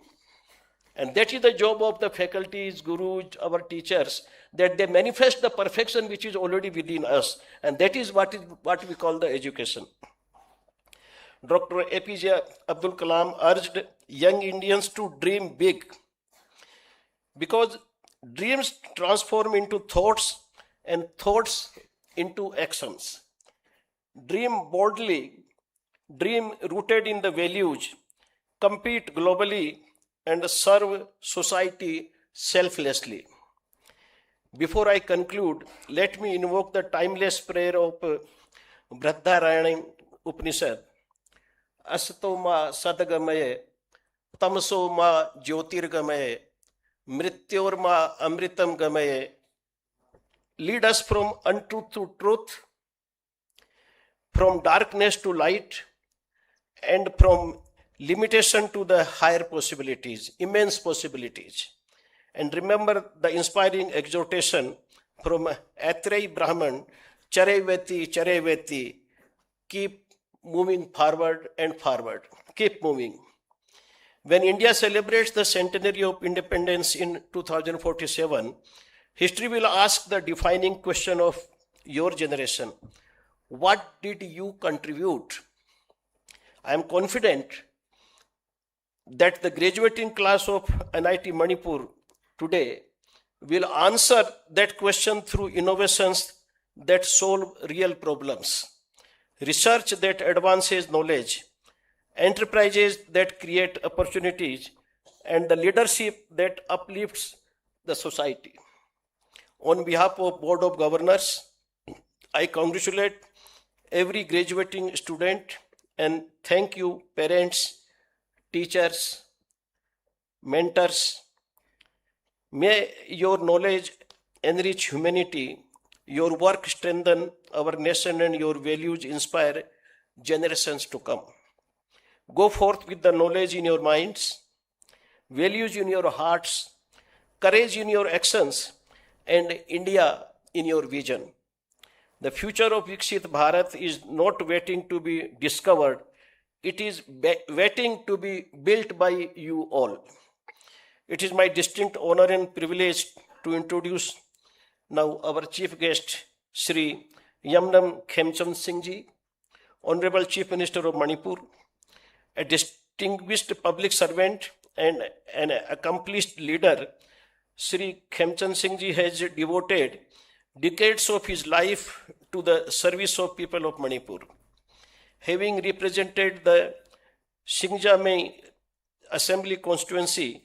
And that is the job of the faculties, gurus, our teachers, that they manifest the perfection which is already within us. And that is what we call the education. Dr. APJ Abdul Kalam urged young Indians to dream big, because dreams transform into thoughts and thoughts into actions. Dream boldly, dream rooted in the values, compete globally, and serve society selflessly. Before I conclude, let me invoke the timeless prayer of Brihadaranyaka Upanishad. Asato ma sadagamaye, tamso ma jyotirgamaye, mrityor ma amritam gamaye. Lead us from untruth to truth, from darkness to light, and from limitation to the higher possibilities, immense possibilities. And remember the inspiring exhortation from Atrei Brahman, Charevati, Charevati, keep moving forward and forward, keep moving. When India celebrates the centenary of independence in 2047, history will ask the defining question of your generation: what did you contribute? I am confident that the graduating class of NIT Manipur today will answer that question through innovations that solve real problems, research that advances knowledge, enterprises that create opportunities, and the leadership that uplifts the society. On behalf of Board of Governors, I congratulate every graduating student and thank you, parents, teachers, mentors. May your knowledge enrich humanity, your work strengthen our nation, and your values inspire generations to come. Go forth with the knowledge in your minds, values in your hearts, courage in your actions, and India in your vision. The future of Viksit Bharat is not waiting to be discovered, it is waiting to be built by you all. It is my distinct honor and privilege to introduce now our chief guest, Shri Yumnam Khemchand Singh ji, Honorable Chief Minister of Manipur, a distinguished public servant and an accomplished leader. Shri Khemchand Singh ji has devoted decades of his life to the service of people of Manipur. Having represented the Singjamei Assembly constituency,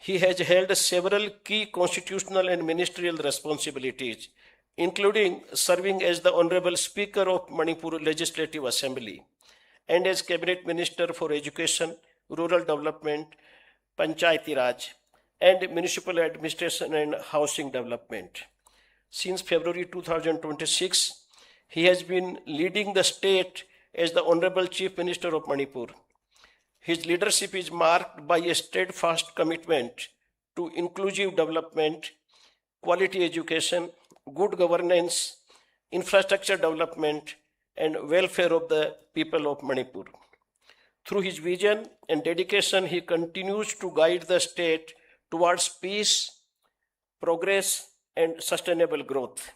he has held several key constitutional and ministerial responsibilities, including serving as the Honorable Speaker of Manipur Legislative Assembly and as Cabinet Minister for Education, Rural Development, Panchayati Raj, and Municipal Administration and Housing Development. Since February 2026, he has been leading the state as the Honorable Chief Minister of Manipur. His leadership is marked by a steadfast commitment to inclusive development, quality education, good governance, infrastructure development, and welfare of the people of Manipur. Through his vision and dedication, he continues to guide the state towards peace, progress, and sustainable growth.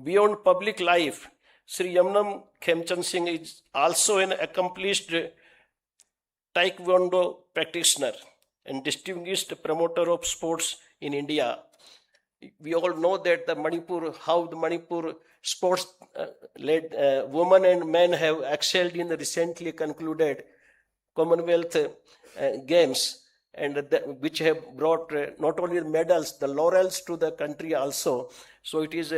Beyond public life, Shri Yumnam Khemchand Singh is also an accomplished Taekwondo practitioner and distinguished promoter of sports in India. We all know that how the Manipur sports led women and men have excelled in the recently concluded Commonwealth Games, and which have brought not only medals, the laurels to the country also. So it is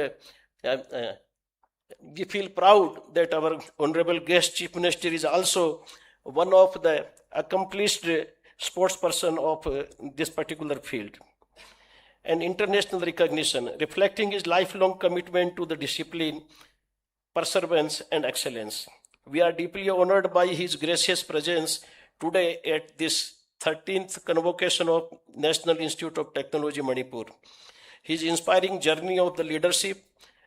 we feel proud that our honorable guest chief minister is also one of the accomplished sports person of this particular field. And international recognition, reflecting his lifelong commitment to the discipline, perseverance, and excellence. We are deeply honored by his gracious presence today at this 13th Convocation of National Institute of Technology, Manipur. His inspiring journey of the leadership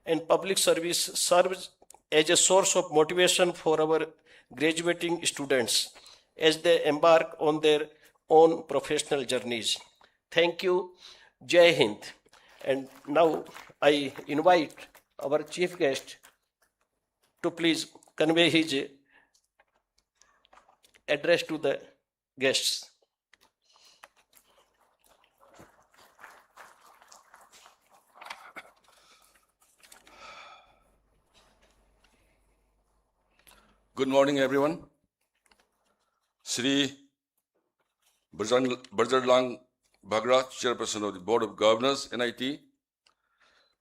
and public service serves as a source of motivation for our graduating students as they embark on their own professional journeys. Thank you. Jai Hind. And now I invite our chief guest to please convey his address to the guests. Good morning, everyone. Shri Bajrang Bagra, Chairperson of the Board of Governors, NIT,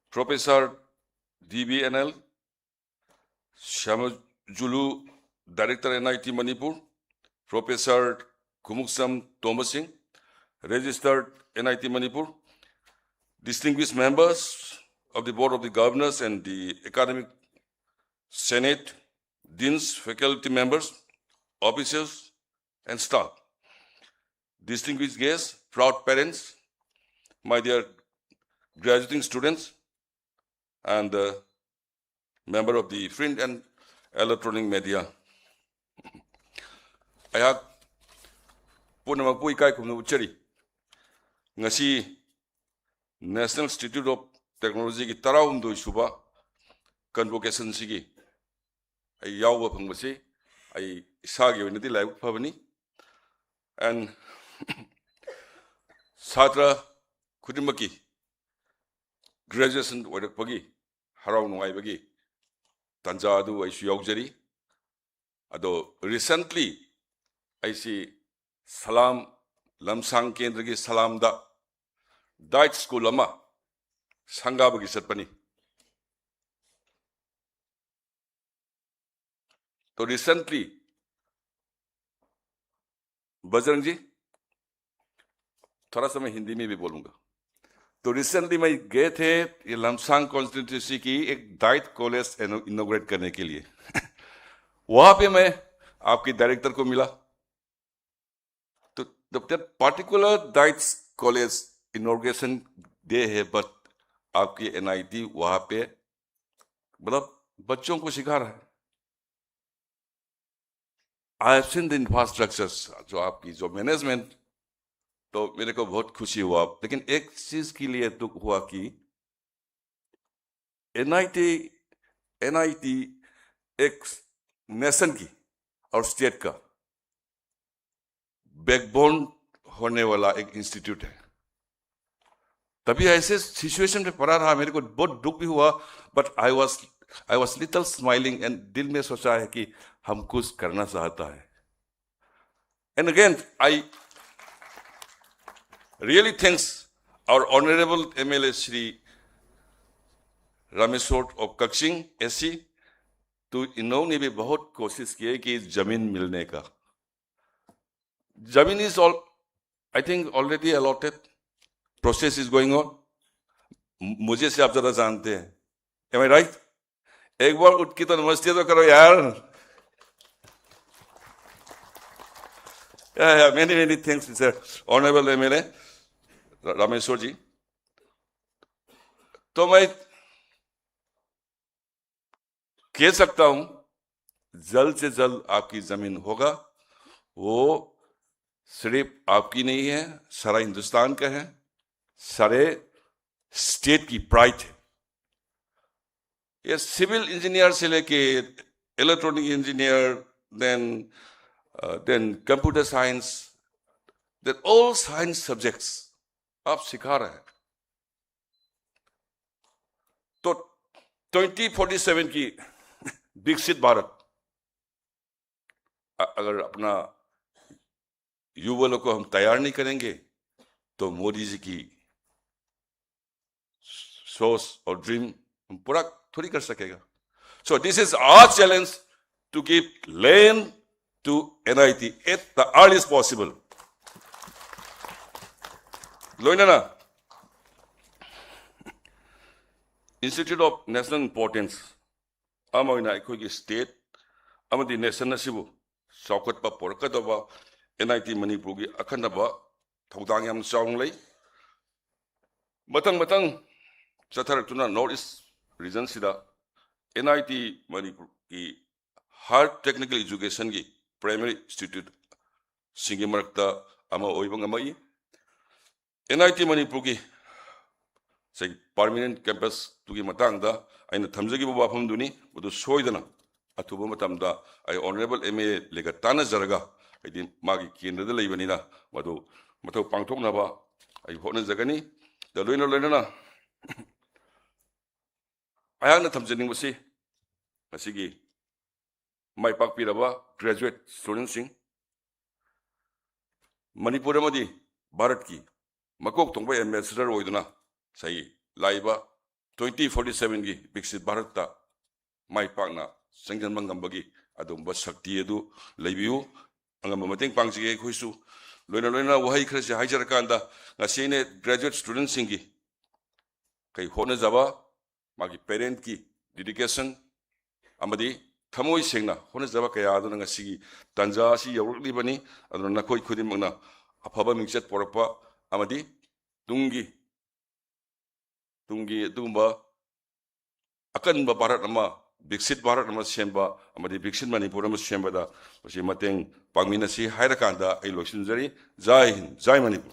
Professor DBNL, Shamajulu, Director, NIT Manipur, Professor Khemchand Thomasing, Registered NIT Manipur, distinguished members of the Board of the Governors and the Academic Senate, deans, faculty members, officers, and staff, distinguished guests, proud parents, my dear graduating students, and member of the print and electronic media. I punamang po ikay kumno uchari. Ngasi National Institute of Technology ki tarawumdo suba convocation sigi. Ay yawa pangbasi ay isagi wenati lai pabani. And Satra Kudimaki graduation Wadakpagi, Harau Nuaibagi, Tanjadu, I see Yogjari. Although recently I see Salam Lamsang Kendragi Salam da Diet School Lama Sangabagi Satpani. So recently Bajrang जी थोड़ा सा मैं हिंदी में भी बोलूंगा. तो recently मैं गए थे ये लमसांग कॉन्स्टिट्यूंसी की एक डाइट कॉलेज इनॉग्रेट करने के लिए. वहां पे मैं आपकी डायरेक्टर को मिला. तो particular diet college inauguration day है, बट आपकी NIT वहां पे मतलब बच्चों को सिखा रहा है. I have seen the infrastructures, जो आपकी जो मैनेजमेंट, तो मेरे को बहुत खुशी हुआ. लेकिन एक चीज के लिए दुख हुआ कि NIT एक नेशन की और स्टेट का बैकबोन होने वाला एक इंस्टीट्यूट है. तभी ऐसे सिचुएशन में पड़ा रहा, मेरे को बहुत दुख भी हुआ. But I was little smiling and दिल में सोचा है कि हम कुछ करना चाहता है. And again, I really thanks our honorable MLA Shri Rameswar of Kakshing SC. तो इन्होंने भी बहुत कोशिश की है कि जमीन मिलने का. जमीन is all, I think already allotted. Process is going on. मुझे से आप ज्यादा जानते हैं. Am I right? एक बार उठ के तो नमस्ते तो करो यार. Many thanks, Mr. Honorable MLA Rameshwar ji. तो मैं कह सकता हूं जल्द से जल्द आपकी जमीन होगा, वो सिर्फ आपकी नहीं है, सारा हिंदुस्तान का है, सारे स्टेट की प्राइड है। ये सिविल इंजीनियर से लेके electronic engineer, then computer science, then all science subjects आप सिखा रहे हैं। तो 2047 की विकसित भारत अगर अपना युवा को हम तैयार नहीं करेंगे तो मोदी जी की सोच और ड्रीम हम पूरा थोड़ी कर सकेगा। So this is our challenge to give land to NIT at the earliest possible. लोइना Institute of National Importance अमोइना अखोगी स्टेट अमदी नेशन असिबु चौखटपा पोरकदबा NIT Manipur की अखंडबा थौदांग याम चाउंग लई मतंग चथरतुना नॉर्थ ईस्ट रीजन सिदा NIT Manipur की हर टेक्निकल एजुकेशन की प्राइमरी इंस्टीट्यूट सिंगी मरकता अमा ओइबंग अमाई NIT Manipur की से परमानेंट कैंपस तुगी मतंगदा आइना थमजगी बाफम दुनी बदु सोइदना अथुबा मतमदा आई ऑनरेबल MA लेगा ताना जरगा आइदि मागी केंद्रद लैबनिना मदु मथौ पांगथोकनाबा आई होना जगनी द लोइना आयाना थमजनिंगबसी असिगी माइ पाकपिरबा ग्रेजुएट स्टूडेंट सिंह मणिपुर मदी भारत की मकोक तोंबा एम्बेसडर ओइदना सही लाइबा 2047 की विकसित भारत माइ पाकना संजन मंगंबगी अदुंबा शक्ति अदु लैबियु अंगम मतेंग पांगजिगे खुइसु लोइना वहाई खरसे हाइजरकांदा ngasiने ग्रेजुएट स्टूडेंट सिंह की कई होने जाबा मागी पेरेंट की डेडिकेशन अमदी थमोई सेंगना होने जाबा कया अदुना ngasi तंजा असि यौरलिबनी अदुना नखोई खुदिमंगना अफबा मिंगचत पोरपा अमदी तुंगी दुंबा अकनबा भारत अमा विकसित भारत अमा सेंबा अमदी विकसित मणिपुर अमा सेंबदा मसि मतेंग पांगमिनसी हायरकांदा आई लोसिनजरी जय हिंद जय Manipur.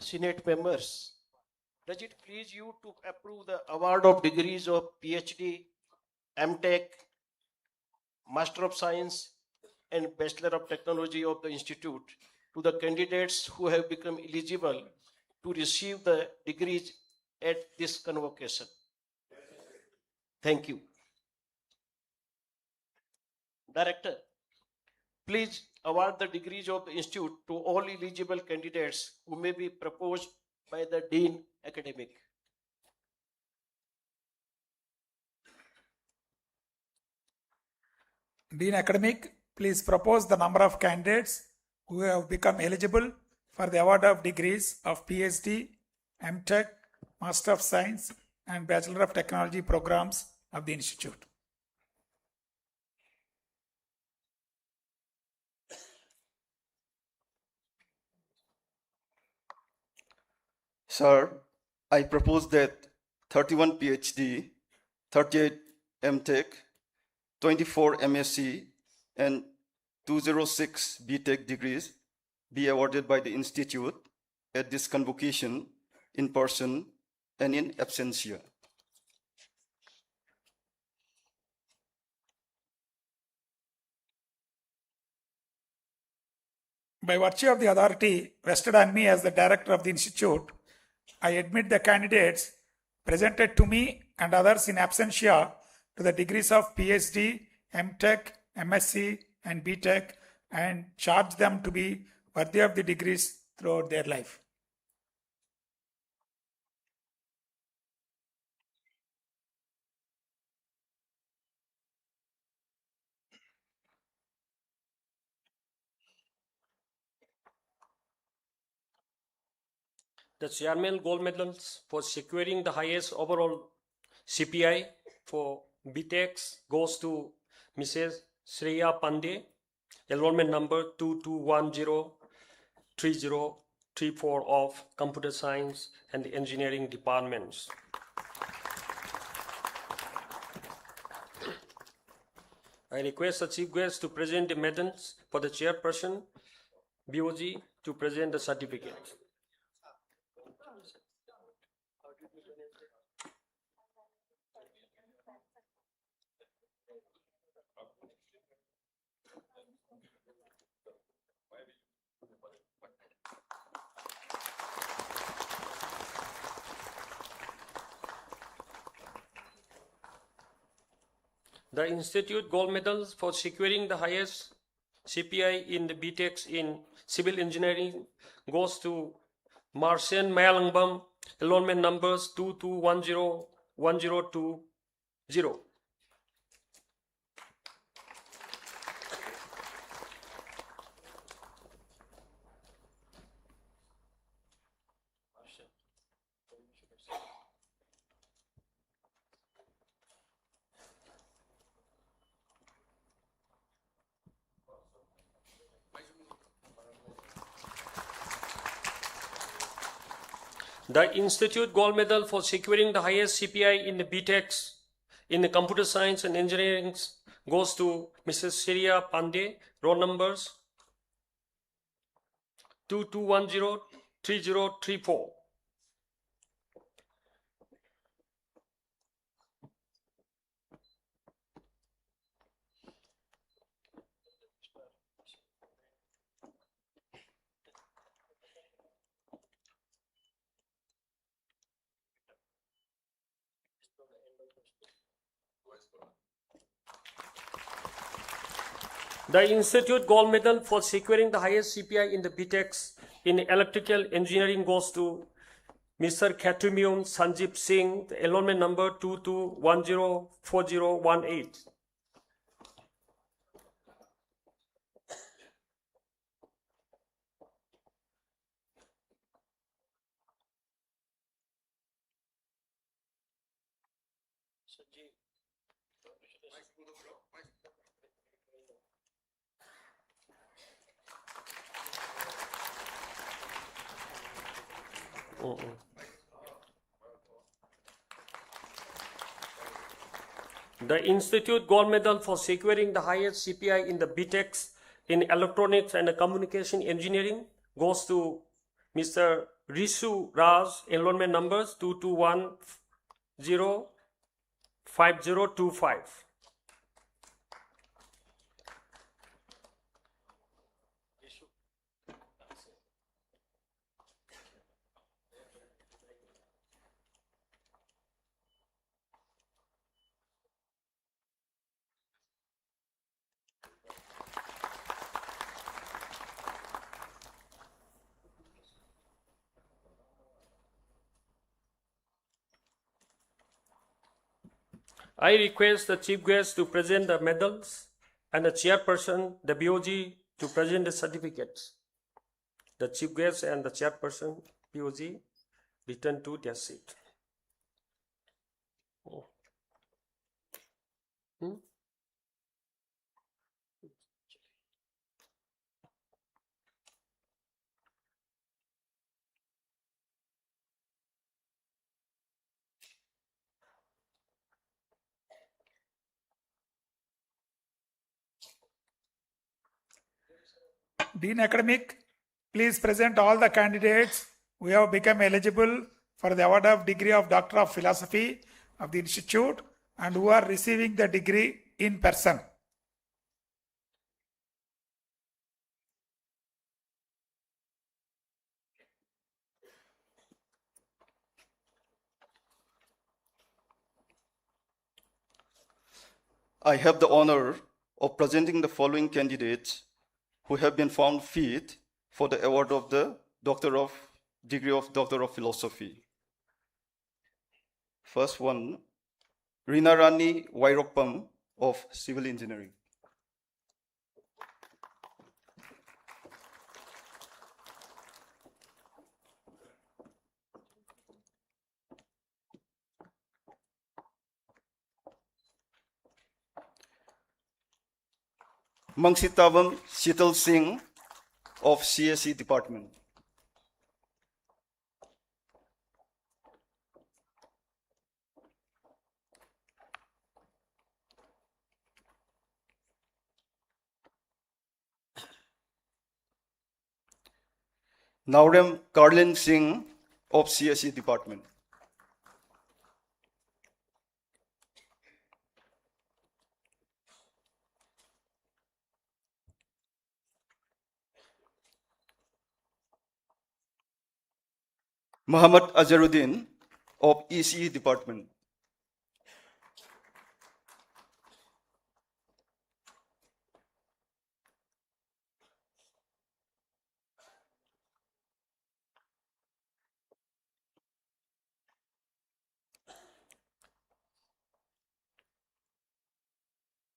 Senate members, does it please you to approve the award of degrees of PhD, MTech, Master of Science, and Bachelor of Technology of the Institute to the candidates who have become eligible to receive the degrees at this convocation? Thank you. Director, please award the degrees of the Institute to all eligible candidates who may be proposed by the Dean Academic. Dean Academic, please propose the number of candidates who have become eligible for the award of degrees of PhD, MTech, Master of Science, and Bachelor of Technology programs of the Institute. Sir, I propose that 31 PhD, 38 MTech, 24 MSc, and 206 BTech degrees be awarded by the Institute at this convocation in person and in absentia. By virtue of the authority vested on me as the director of the Institute, I admit the candidates presented to me and others in absentia to the degrees of PhD, MTech, MSc, and BTech and charge them to be worthy of the degrees throughout their life. The chairman gold medals for securing the highest overall CPI for BTEX goes to Mrs. Shreya Pandey, enrollment number 22103034 of Computer Science and Engineering departments. I request the chief guest to present the medals for the chairperson, BOG, to present the certificate. The Institute Gold Medals for securing the highest CPI in the BTEX in Civil Engineering goes to Marcin Mayalangbam, enrollment numbers 22101020. The Institute Gold Medal for securing the highest CPI in the BTEX in the Computer Science and Engineering goes to Mrs. Shreya Pandey, roll numbers 22103034. The Institute Gold Medal for securing the highest CPI in the BTEX in Electrical Engineering goes to Mr. Khatumyun Sanjeev Singh, the enrollment number 22104018. The Institute Gold Medal for securing the highest CPI in the BTEX in Electronics and Communication Engineering goes to Mr. Risu Raj, enrollment numbers 22105025. I request the chief guest to present the medals and the chairperson, the BOG, to present the certificates. The chief guest and the chairperson, BOG, return to their seat. Dean Academic, please present all the candidates who have become eligible for the award of degree of Doctor of Philosophy of the Institute and who are receiving the degree in person. I have the honor of presenting the following candidates who have been found fit for the award of the degree of Doctor of Philosophy. First one, Rinarani Wairopam of Civil Engineering. Mangsitavam Shital Singh of CSE Department. Naurem Karlin Singh of CSE Department. Muhammad Azharuddin of ECE Department.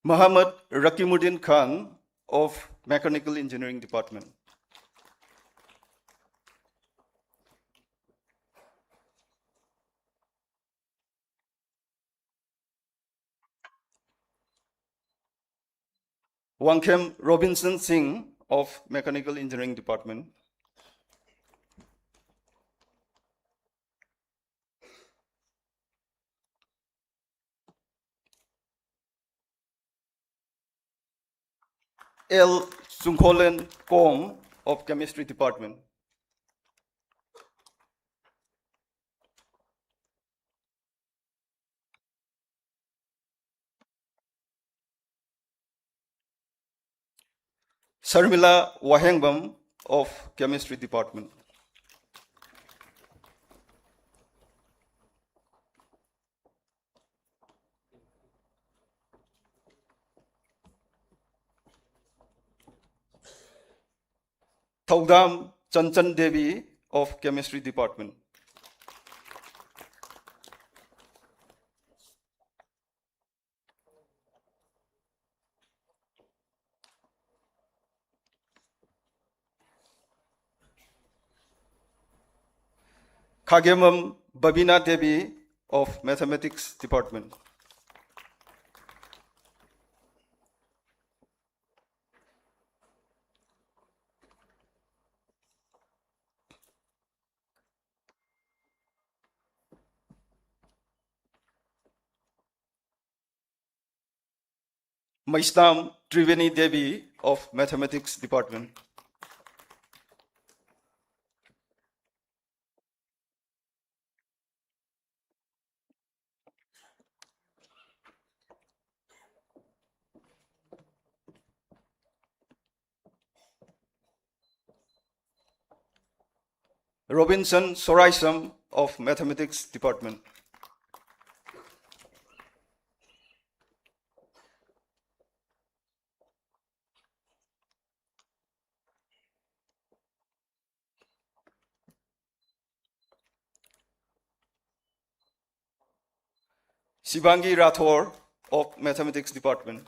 Muhammad Rakimuddin Khan of Mechanical Engineering Department. Wangkhem Robinson Singh of Mechanical Engineering Department. L. Sungkholen Kong of Chemistry Department. Sarmila Wahengbam of Chemistry Department. Thaugdam Chanchan Devi of Chemistry Department. Khagemam Babina Devi of Mathematics Department. Maistam Triveni Devi of Mathematics Department. Robinson Soraisam of Mathematics Department. Shivangi Rathore of Mathematics Department.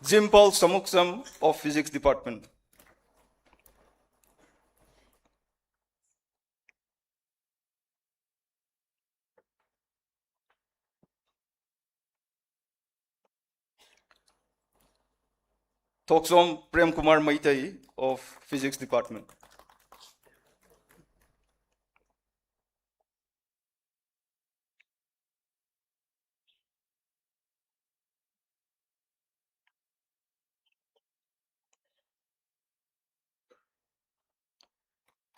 Jimpal Samuksam of Physics Department. Thoksom Prem Kumar Maitai of Physics Department.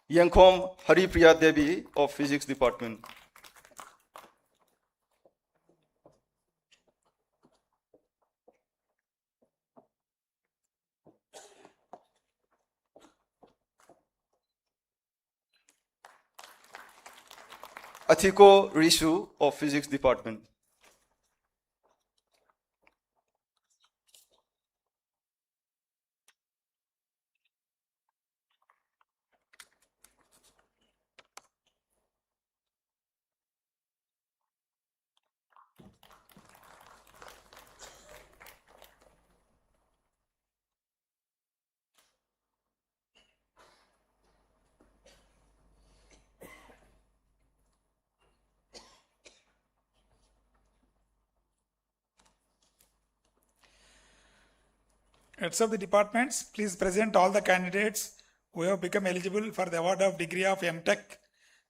Yankom Haripriya Devi of Physics Department. Athiko Risu of Physics Department. Heads of the departments, please present all the candidates who have become eligible for the award of degree of MTech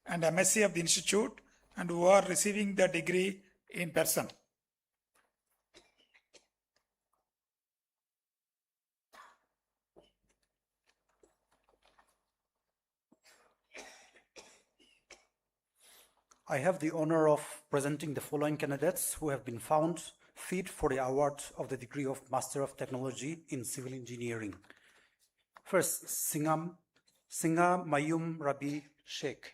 and MSc of the institute and who are receiving the degree in person. I have the honor of presenting the following candidates who have been found fit for the award of the degree of Master of Technology in Civil Engineering. First, Singha Mayum Rabi Sheikh.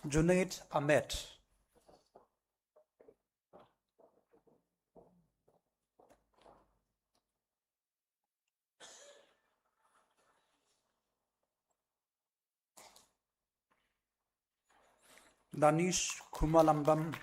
Junaid Ahmed. Danish Kumalambam.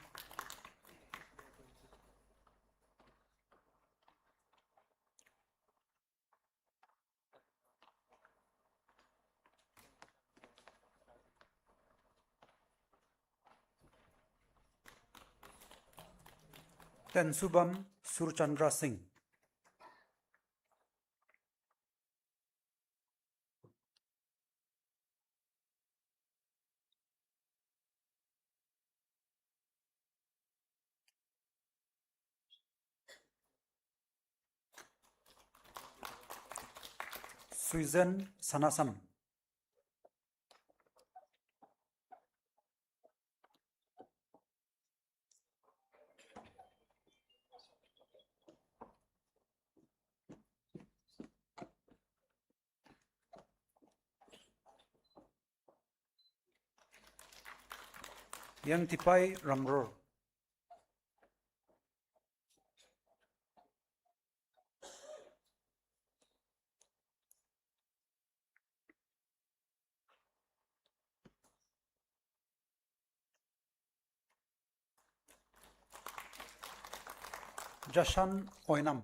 Tensubam Surchandra Singh. Suizan Sanasam. Yang Tipai Ramro. Jashan Oinam.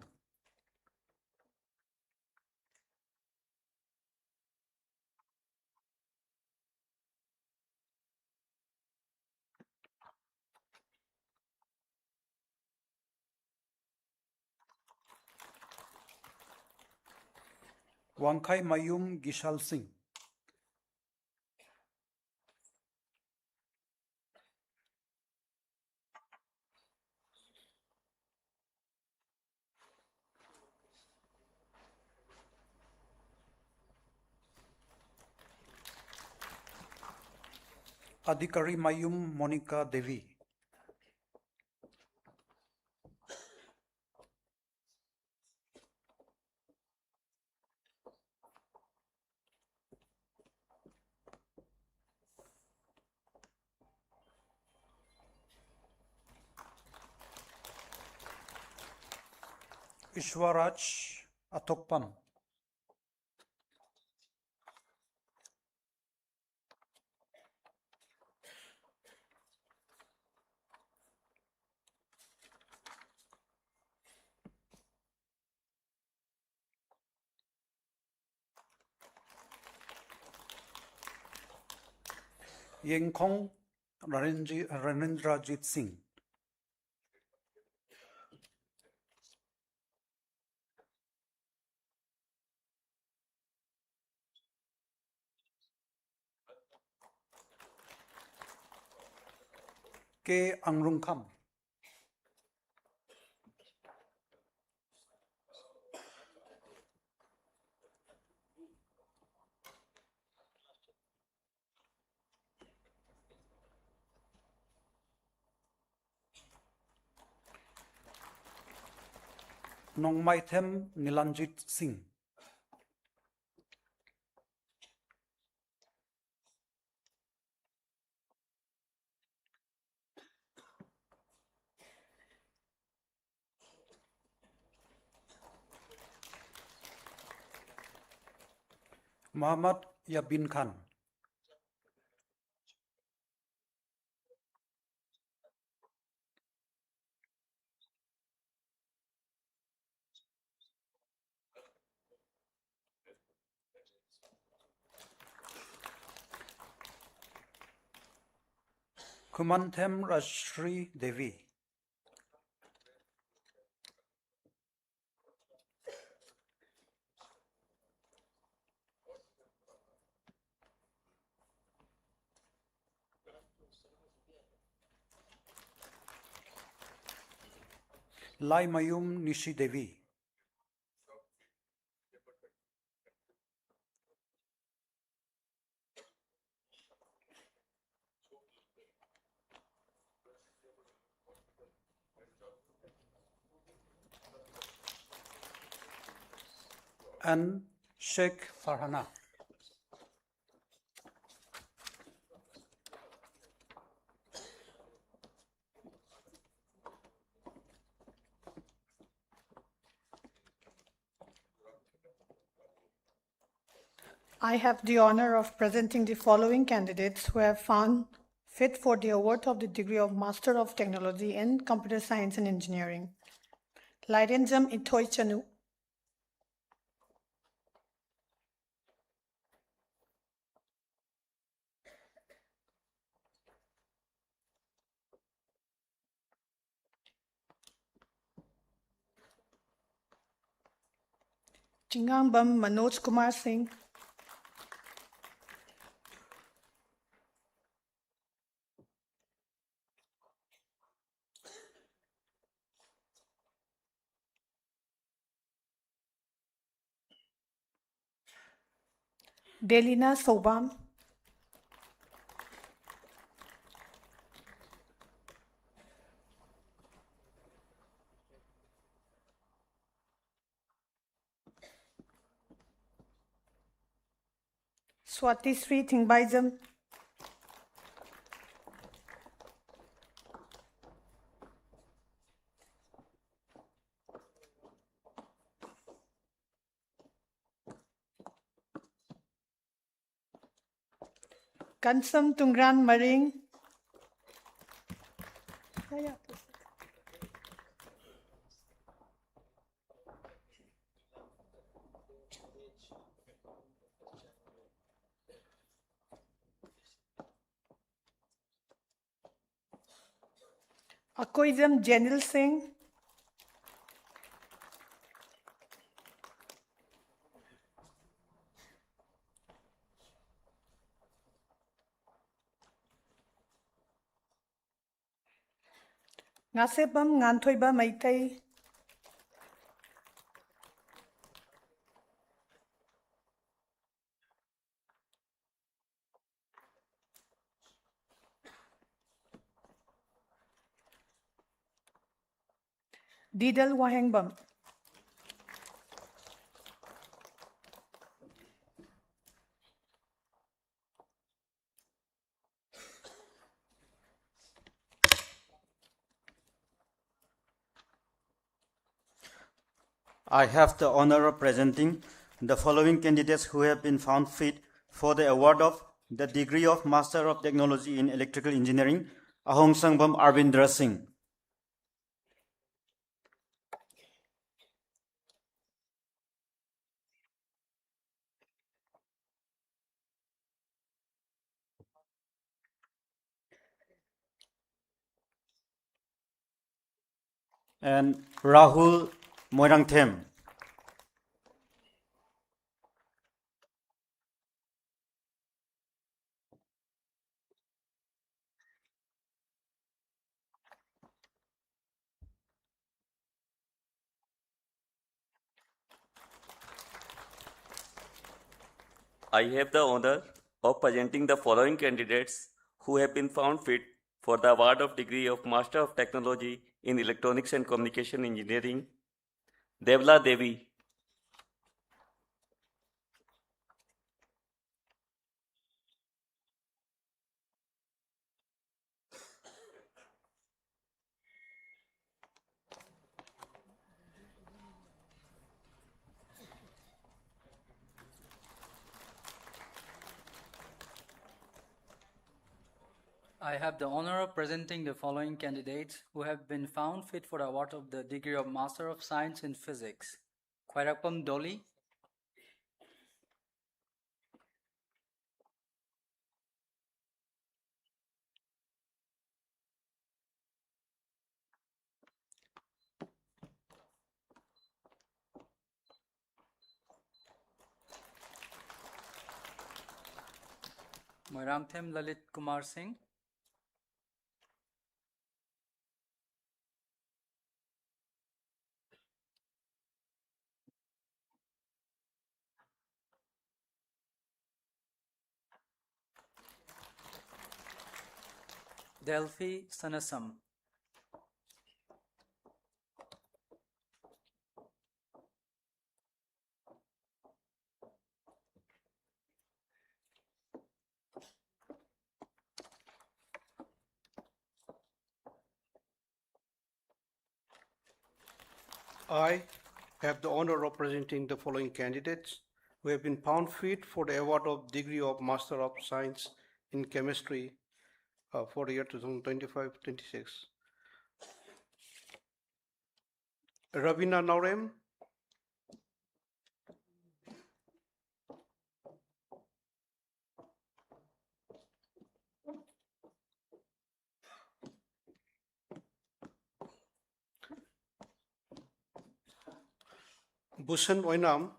Wangkai Mayum Gishal Singh. Adhikari Mayum Monica Devi. Ishwaraj Atokpam. Yengkong Ranendrajit Singh. K. Angrungkam. Nongmaithem Nilanjit Singh. Muhammad Yabin Khan. Kumanthem Rashri Devi. Lai Mayum Nishi Devi. And Sheikh Farhana. I have the honor of presenting the following candidates who have found fit for the award of the degree of Master of Technology in Computer Science and Engineering. Lairenjam Ithoi Chanu, Chingangbam Manoj Kumar Singh, Delina Sobam, Swati Sri Thingbaijam, Kansam Tungran Maring, Akoizam Jenil Singh, Ngasebam Nganthoiba Maitai, Didal Wahengbam, I have the honor of presenting the following candidates who have been found fit for the award of the degree of Master of Technology in Electrical Engineering, Ahong Sangbam Arvindra Singh. And Rahul Moirangthem. I have the honor of presenting the following candidates who have been found fit for the award of degree of Master of Technology in Electronics and Communication Engineering. Devla Devi, I have the honor of presenting the following candidates who have been found fit for the award of the degree of Master of Science in Physics. Khwairapam Doli, Moirangthem Lalit Kumar Singh. Delphi Sanasam. I have the honor of presenting the following candidates who have been found fit for the award of degree of Master of Science in Chemistry for the year 2025-26. Ravina Naurem, Bhushan Oinam,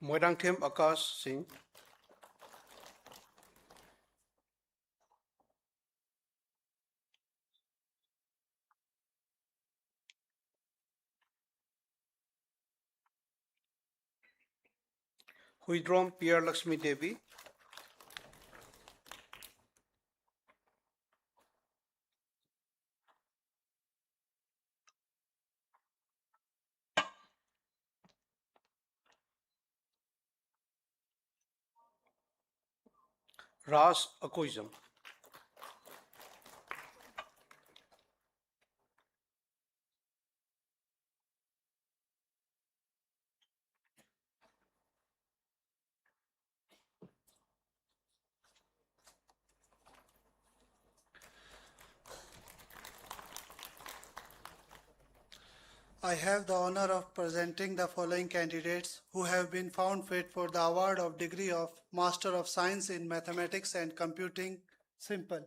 Moirangthem Akash Singh, Huidrom Pierre Lakshmi Devi, Ras Akoizam. I have the honor of presenting the following candidates who have been found fit for the award of degree of Master of Science in Mathematics and Computing Simple.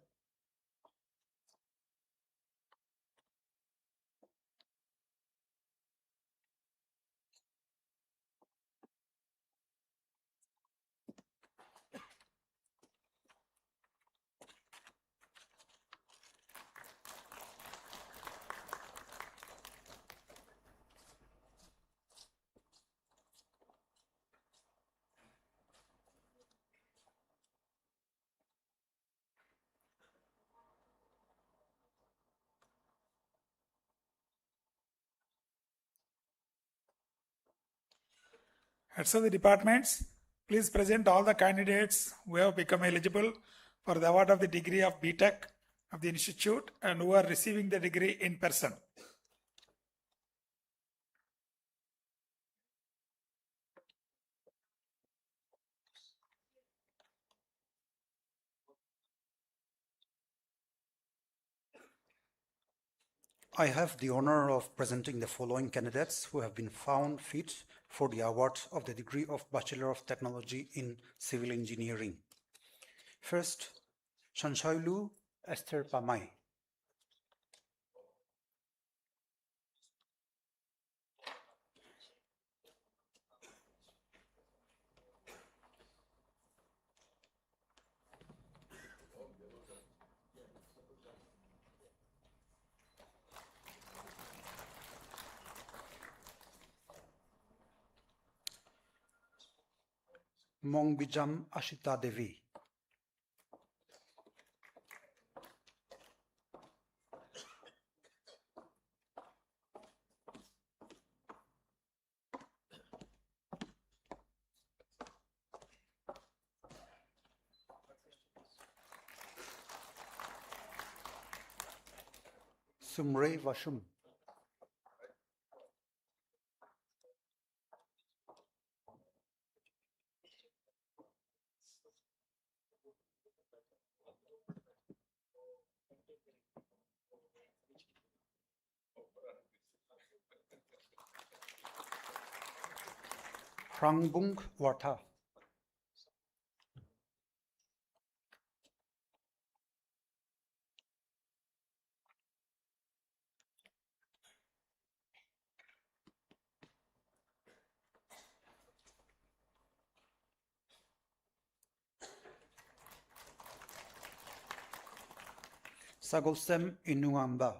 Heads of the departments, please present all the candidates who have become eligible for the award of the degree of BTech of the institute and who are receiving the degree in person. I have the honor of presenting the following candidates who have been found fit for the award of the degree of Bachelor of Technology in Civil Engineering. First, Shanshoilu Esther Pamai. Mongbijam Ashita Devi. Sumre Vashum. Prangbung Wartha. Sagosem Inuamba.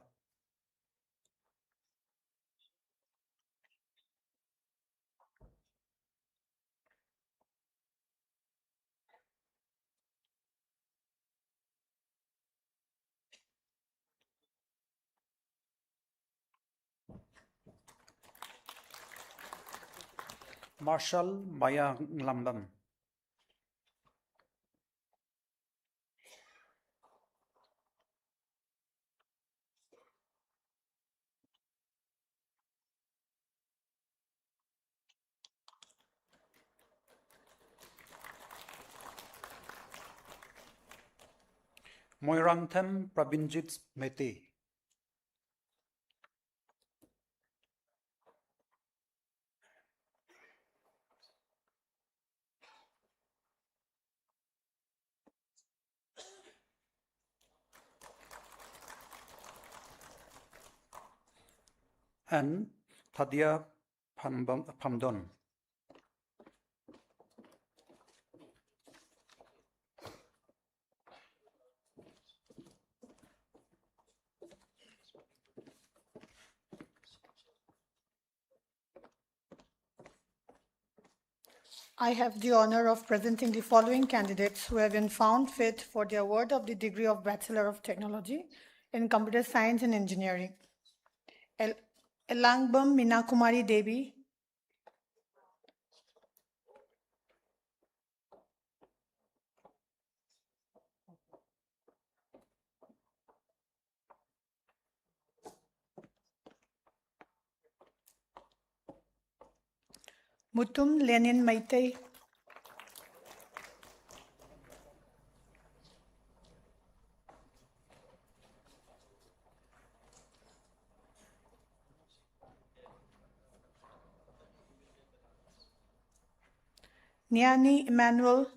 Marshal Maya Lambam. Moirangthem Prabinjit Mete. And Thadia Pamdon. I have the honor of presenting the following candidates who have been found fit for the award of the degree of Bachelor of Technology in Computer Science and Engineering. Elangbam Minakumari Devi, Mutum Lenin Maitei, Niani Emmanuel,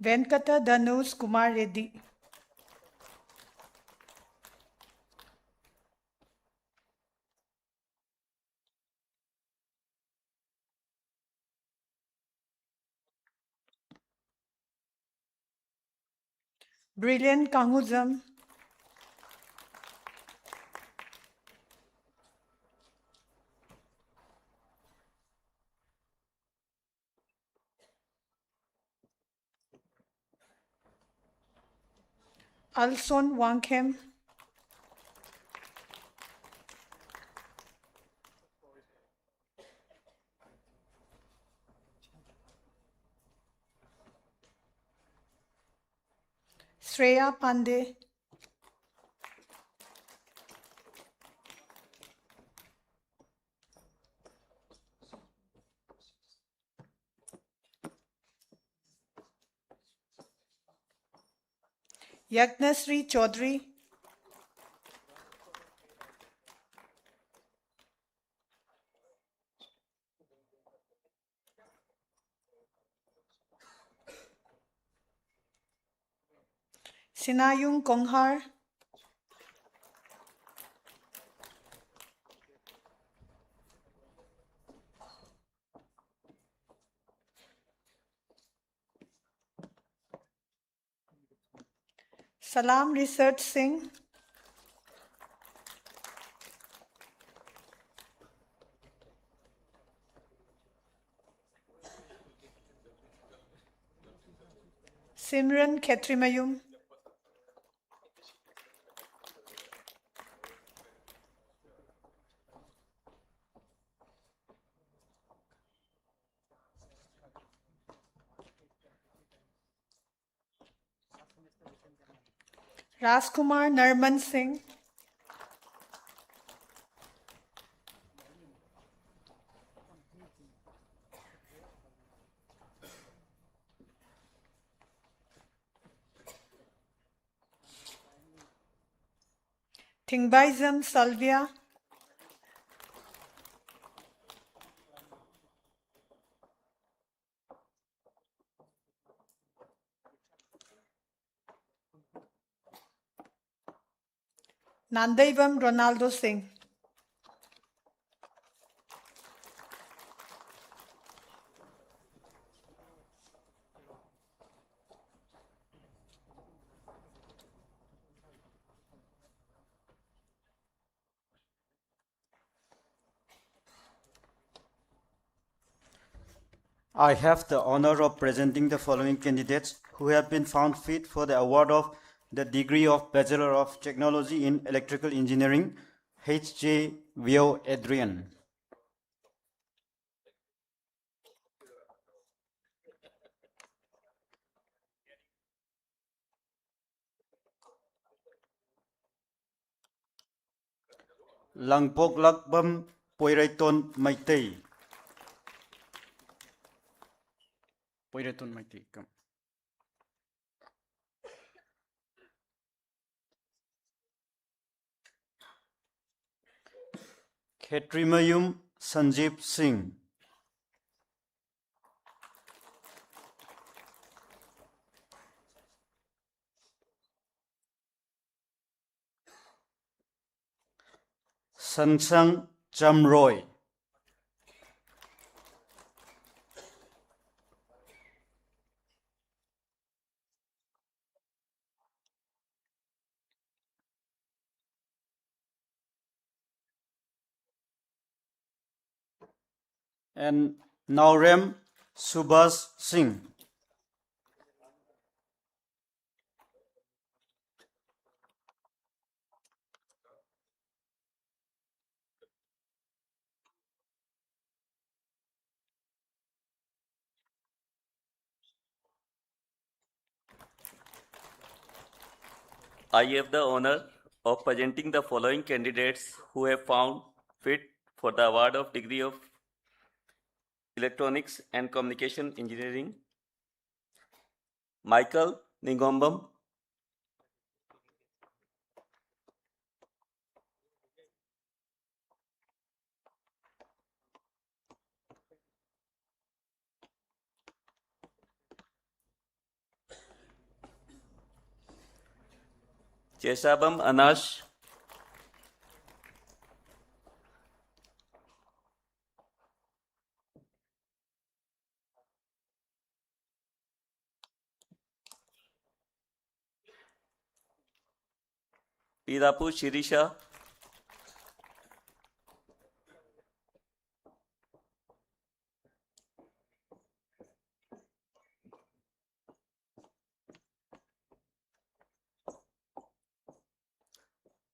Venkata Dhanus Kumar Reddy, Brilliant Kanguzam, Alson Wangkhem, Shreya Pandey, Yagnasri Chaudhary, Sinayung Konghar, Salam Research Singh, Simran Khetrimayum, Raskumar Narman Singh, Thingbaizam Salvia, Nandaivam Ronaldo Singh, I have the honor of presenting the following candidates who have been found fit for the award of the degree of Bachelor of Technology in Electrical Engineering, H.J. Vio Adrian. Langpok Lakbam Poiraiton Maitei. Poiraiton Maitei, come. Khetrimayum Sanjeev Singh. Sansang Chamroy. And Naurem Subhas Singh. I have the honor of presenting the following candidates who have found fit for the award of degree of Electronics and Communication Engineering. Michael Ningombam, Chesabam Anash, Pirapu Shirisha,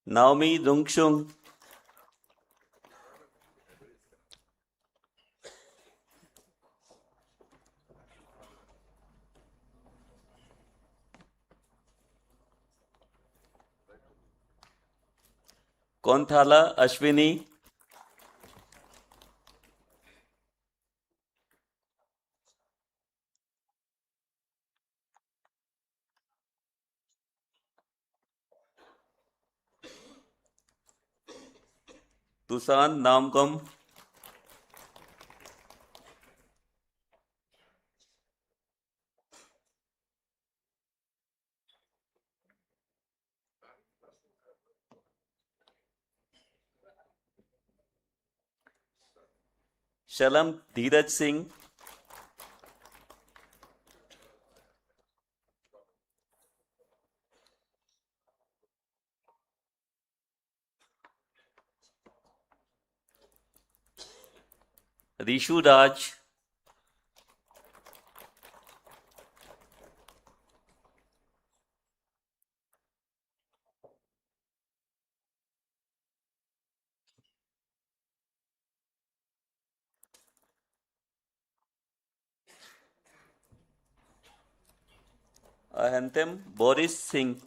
Naomi Dungshung, Konthala Ashwini, Tusan Namgam, Shalam Dheeraj Singh, Rishu Raj, Ahantem Boris Singh,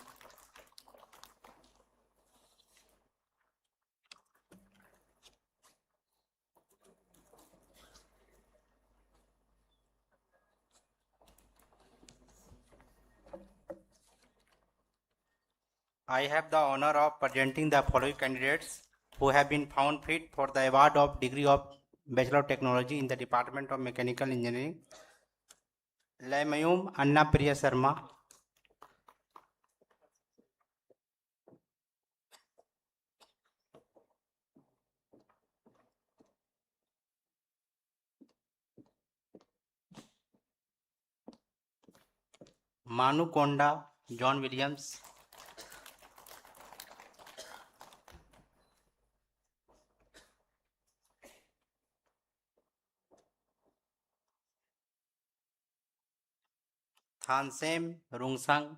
I have the honor of presenting the following candidates who have been found fit for the award of degree of Bachelor of Technology in the Department of Mechanical Engineering. Laimayum Anna Priya Sharma, Manu Konda John Williams, Sansem Rungsang,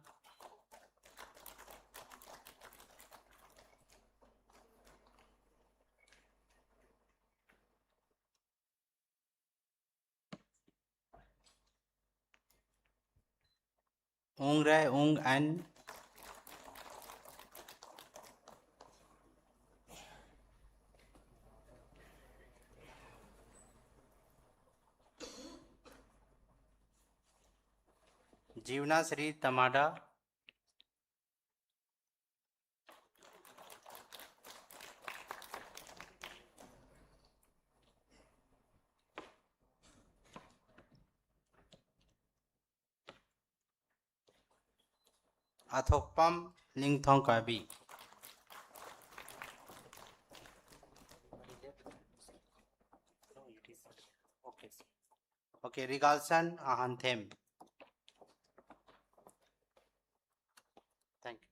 Ung Rai Ung An, Jivna Sri Tamada, Athokpam Lingthong Kabi. Okay, Rigalsan Ahanthem. Thank you.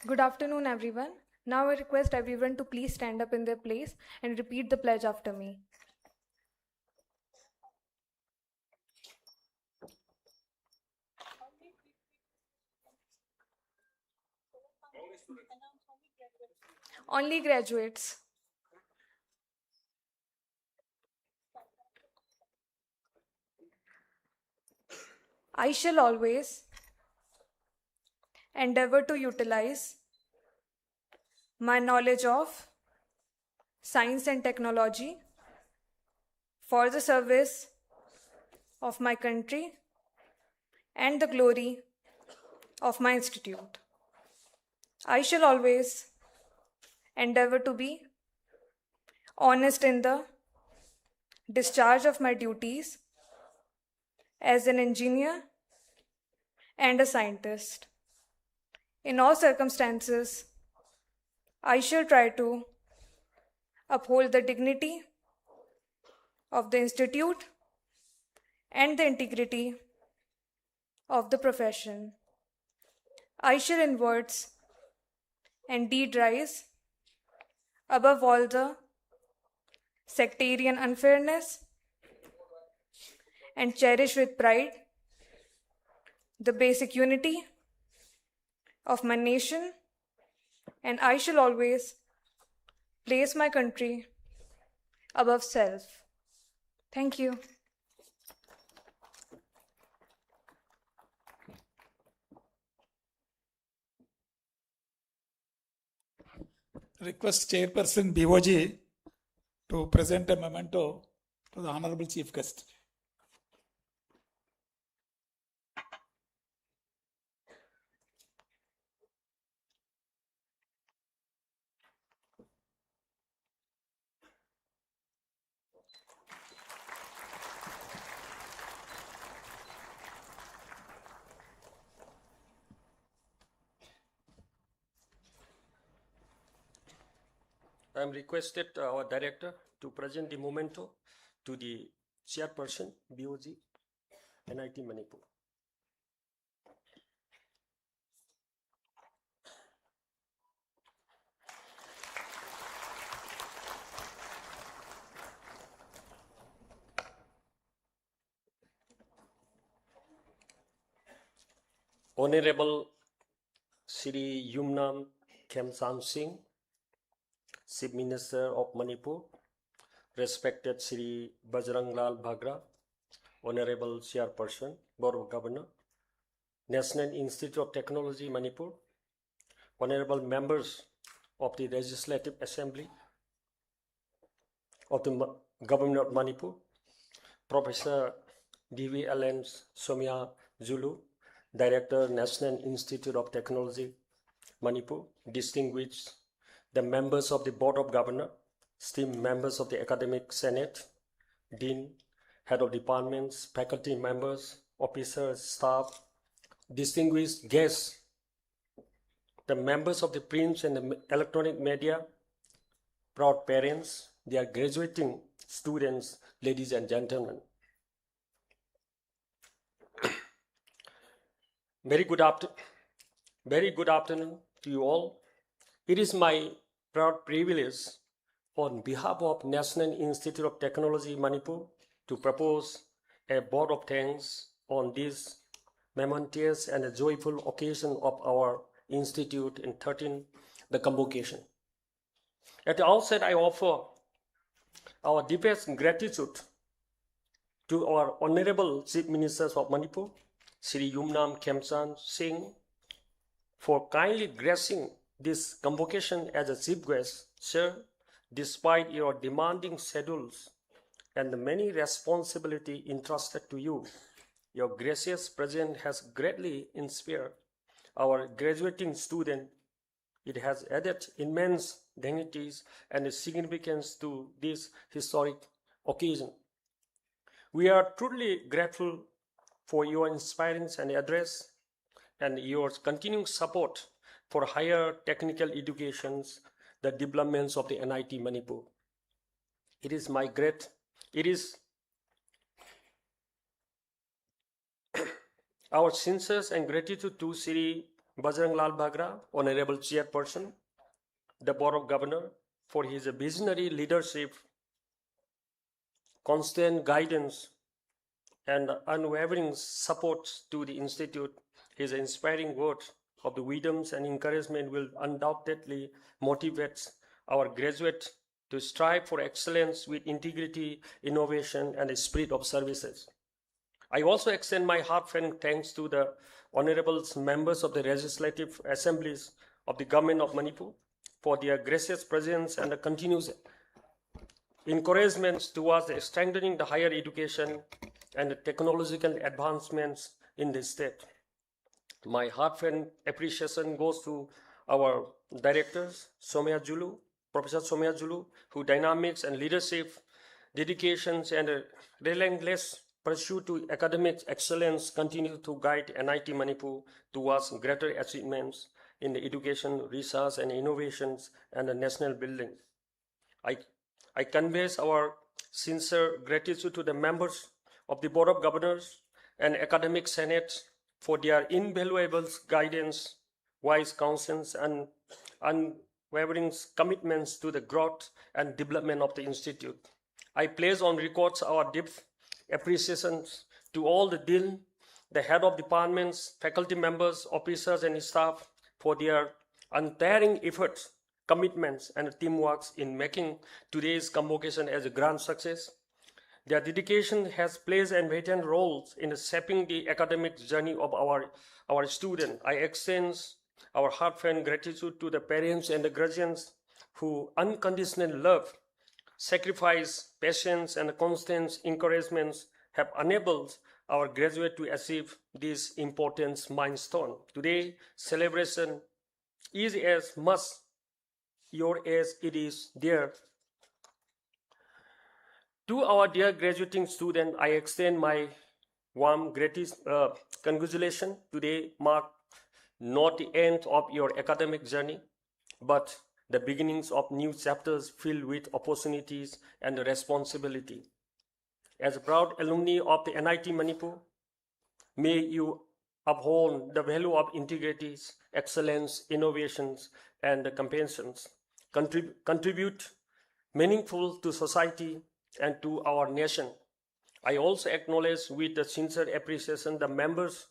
Good afternoon, everyone. Now I request everyone to please stand up in their place and repeat the pledge after me. Only graduates. I shall always endeavor to utilize my knowledge of science and technology for the service of my country and the glory of my institute. I shall always endeavor to be honest in the discharge of my duties as an engineer and a scientist. In all circumstances, I shall try to uphold the dignity of the institute and the integrity of the profession. I shall in words and deed rise above all the sectarian unfairness and cherish with pride the basic unity of my nation, and I shall always place my country above self. Thank you. Request Chairperson BOG to present a memento to the Honorable Chief Guest. I am requested our director to present the memento to the Chairperson, BOG, NIT Manipur. Honorable Shri Yumnam Khemchand Singh, Chief Minister of Manipur, respected Shri Bajrang Bagra, Honorable Chairperson, Board of Governor, National Institute of Technology, Manipur, Honorable members of the Legislative Assembly of the Government of Manipur, Professor D.V.L.N. Somya Zulu, Director, National Institute of Technology, Manipur, distinguished the members of the Board of Governors, esteemed members of the Academic Senate, Dean, Head of Departments, faculty members, officers, staff, distinguished guests, the members of the print and the electronic media, proud parents, their graduating students, ladies and gentlemen. Very good afternoon to you all. It is my proud privilege on behalf of National Institute of Technology Manipur to propose a vote of thanks on this momentous and a joyful occasion of our institute in 13th the Convocation. At the outset, I offer our deepest gratitude to our Honorable Chief Ministers of Manipur, Shri Yumnam, Khemchand, Singh, for kindly gracing this convocation as a chief guest. Sir, despite your demanding schedules and the many responsibilities entrusted to you, your gracious presence has greatly inspired our graduating students. It has added immense dignities and significance to this historic occasion. We are truly grateful for your inspiring and address and your continuing support for higher technical educations, the developments of the NIT Manipur. It is our sincere and gratitude to Shri Bajrang Bagra, Honorable Chairperson, the Board of Governors, for his visionary leadership, constant guidance, and unwavering support to the Institute. His inspiring words of the wisdoms and encouragement will undoubtedly motivate our graduates to strive for excellence with integrity, innovation, and a spirit of services. I also extend my heartfelt thanks to the honorable members of the Legislative Assemblies of the Government of Manipur for their gracious presence and the continuous encouragements towards strengthening the higher education and the technological advancements in the state. My heartfelt appreciation goes to our directors, Professor Somya Julu, whose dynamics and leadership, dedications, and relentless pursuit to academic excellence continue to guide NIT Manipur towards greater achievements in the education, research, and innovations and the national building. I convey our sincere gratitude to the members of the Board of Governors and Academic Senate for their invaluable guidance, wise counsels, and unwavering commitments to the growth and development of the Institute. I place on records our deep appreciations to all the dean, the head of departments, faculty members, officers, and staff for their untiring efforts, commitments, and teamwork in making today's convocation as a grand success. Their dedication has played a vital role in shaping the academic journey of our students. I extend our heartfelt gratitude to the parents and the guardians who unconditional love, sacrifice, patience, and constant encouragements have enabled our graduates to achieve this important milestone. Today, celebration is as much yours as it is theirs. To our dear graduating students, I extend my warm congratulations. Today marks not the end of your academic journey, but the beginnings of new chapters filled with opportunities and responsibility. As a proud alumni of the NIT Manipur, may you uphold the value of integrity, excellence, innovations, and compassions, contribute meaningful to society and to our nation. I also acknowledge with the sincere appreciation the members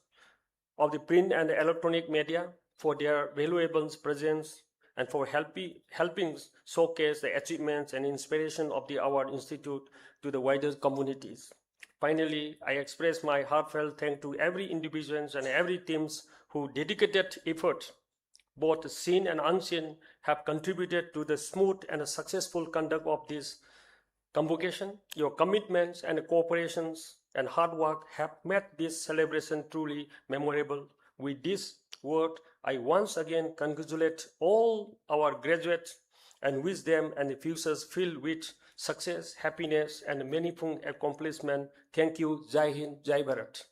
of the print and electronic media for their valuable presence and for helping showcase the achievements and inspiration of our institute to the wider communities. Finally, I express my heartfelt thanks to every individual and every teams who dedicated effort, both seen and unseen, have contributed to the smooth and successful conduct of this convocation. Your commitments and cooperations and hard work have made this celebration truly memorable With this word, I once again congratulate all our graduates and wish them and the futures filled with success, happiness, and meaningful accomplishment. Thank you. Jai Hind, Jai Bharat.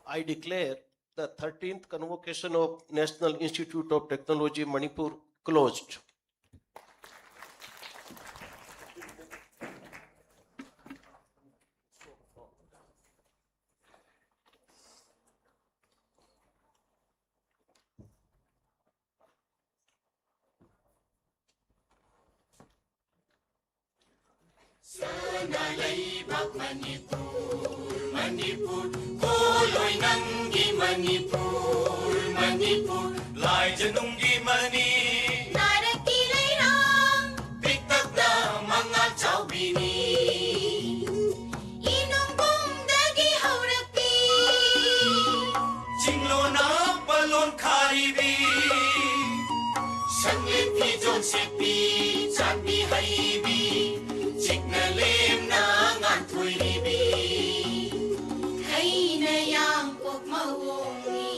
I declare the 13th Convocation of National Institute of Technology, Manipur, closed. Sanalay bak Manipur, Manipur, Koloy nangi Manipur, Manipur, Lai janungi Mani, Narakilay rang, Piktak na mga chawbini, Inungbong dagi haurapi, Jinglo na balon kharibi, Sanglit pijon sepi, Chanbi haibi, Chiknalim na ngan tuiribi, Hay na yang kok mawongi,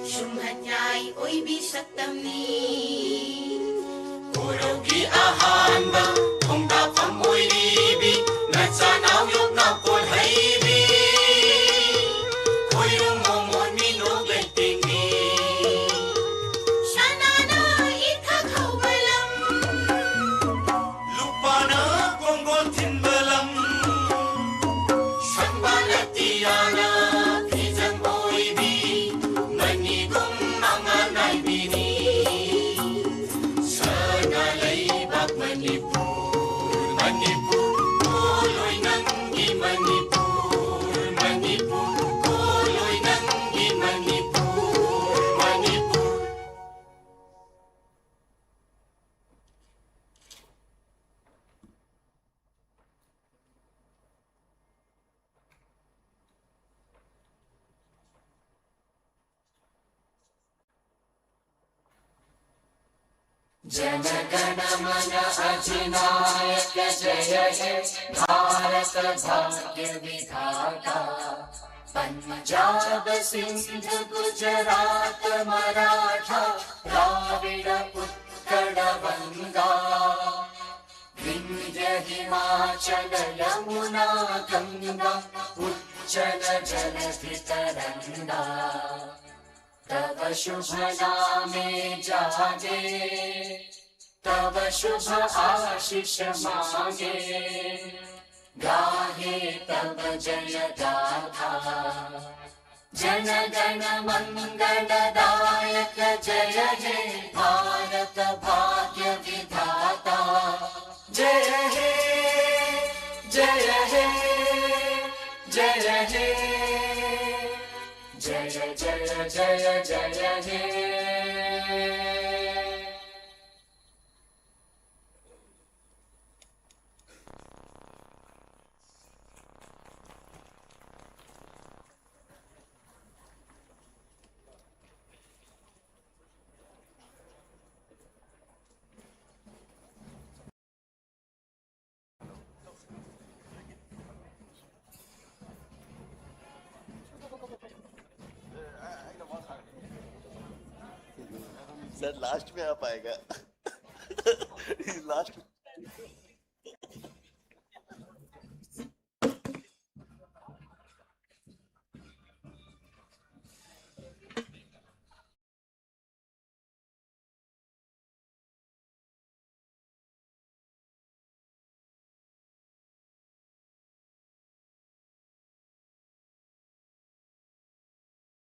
Shumhat nyay oy bisat tamni, Kurogi ahan ba, Kung dapam oy ribi, Natsanaw yok na kol haibi, Koyong momon minog ay tingni, Sana na itakhaw balam, Lupa na konggol tinbalam, Sambalatiana Pizang oibi, Manigong mga naibini, Sanalay bak Manipur, Manipur, Kuloy nangi Manipur, Manipur, Kuloy nangi Manipur, Manipur. Jana Gana Mana अधिनायक जय हे भारत भाग्य विधाता पंजाब सिंध गुजरात मराठा द्राविड उत्कल बंगा विंध्य हिमाचल यमुना गंगा उच्चल जलधि तरंगा तव शुभ नामे जागे तव शुभ आशीष मांगे गाहे तव जय गाथा जन गण मंगलदायक जय हे भारत भाग्य विधाता जय हे जय हे जय हे जय जय जय जय हे सर लास्ट में आ पाएगा लास्ट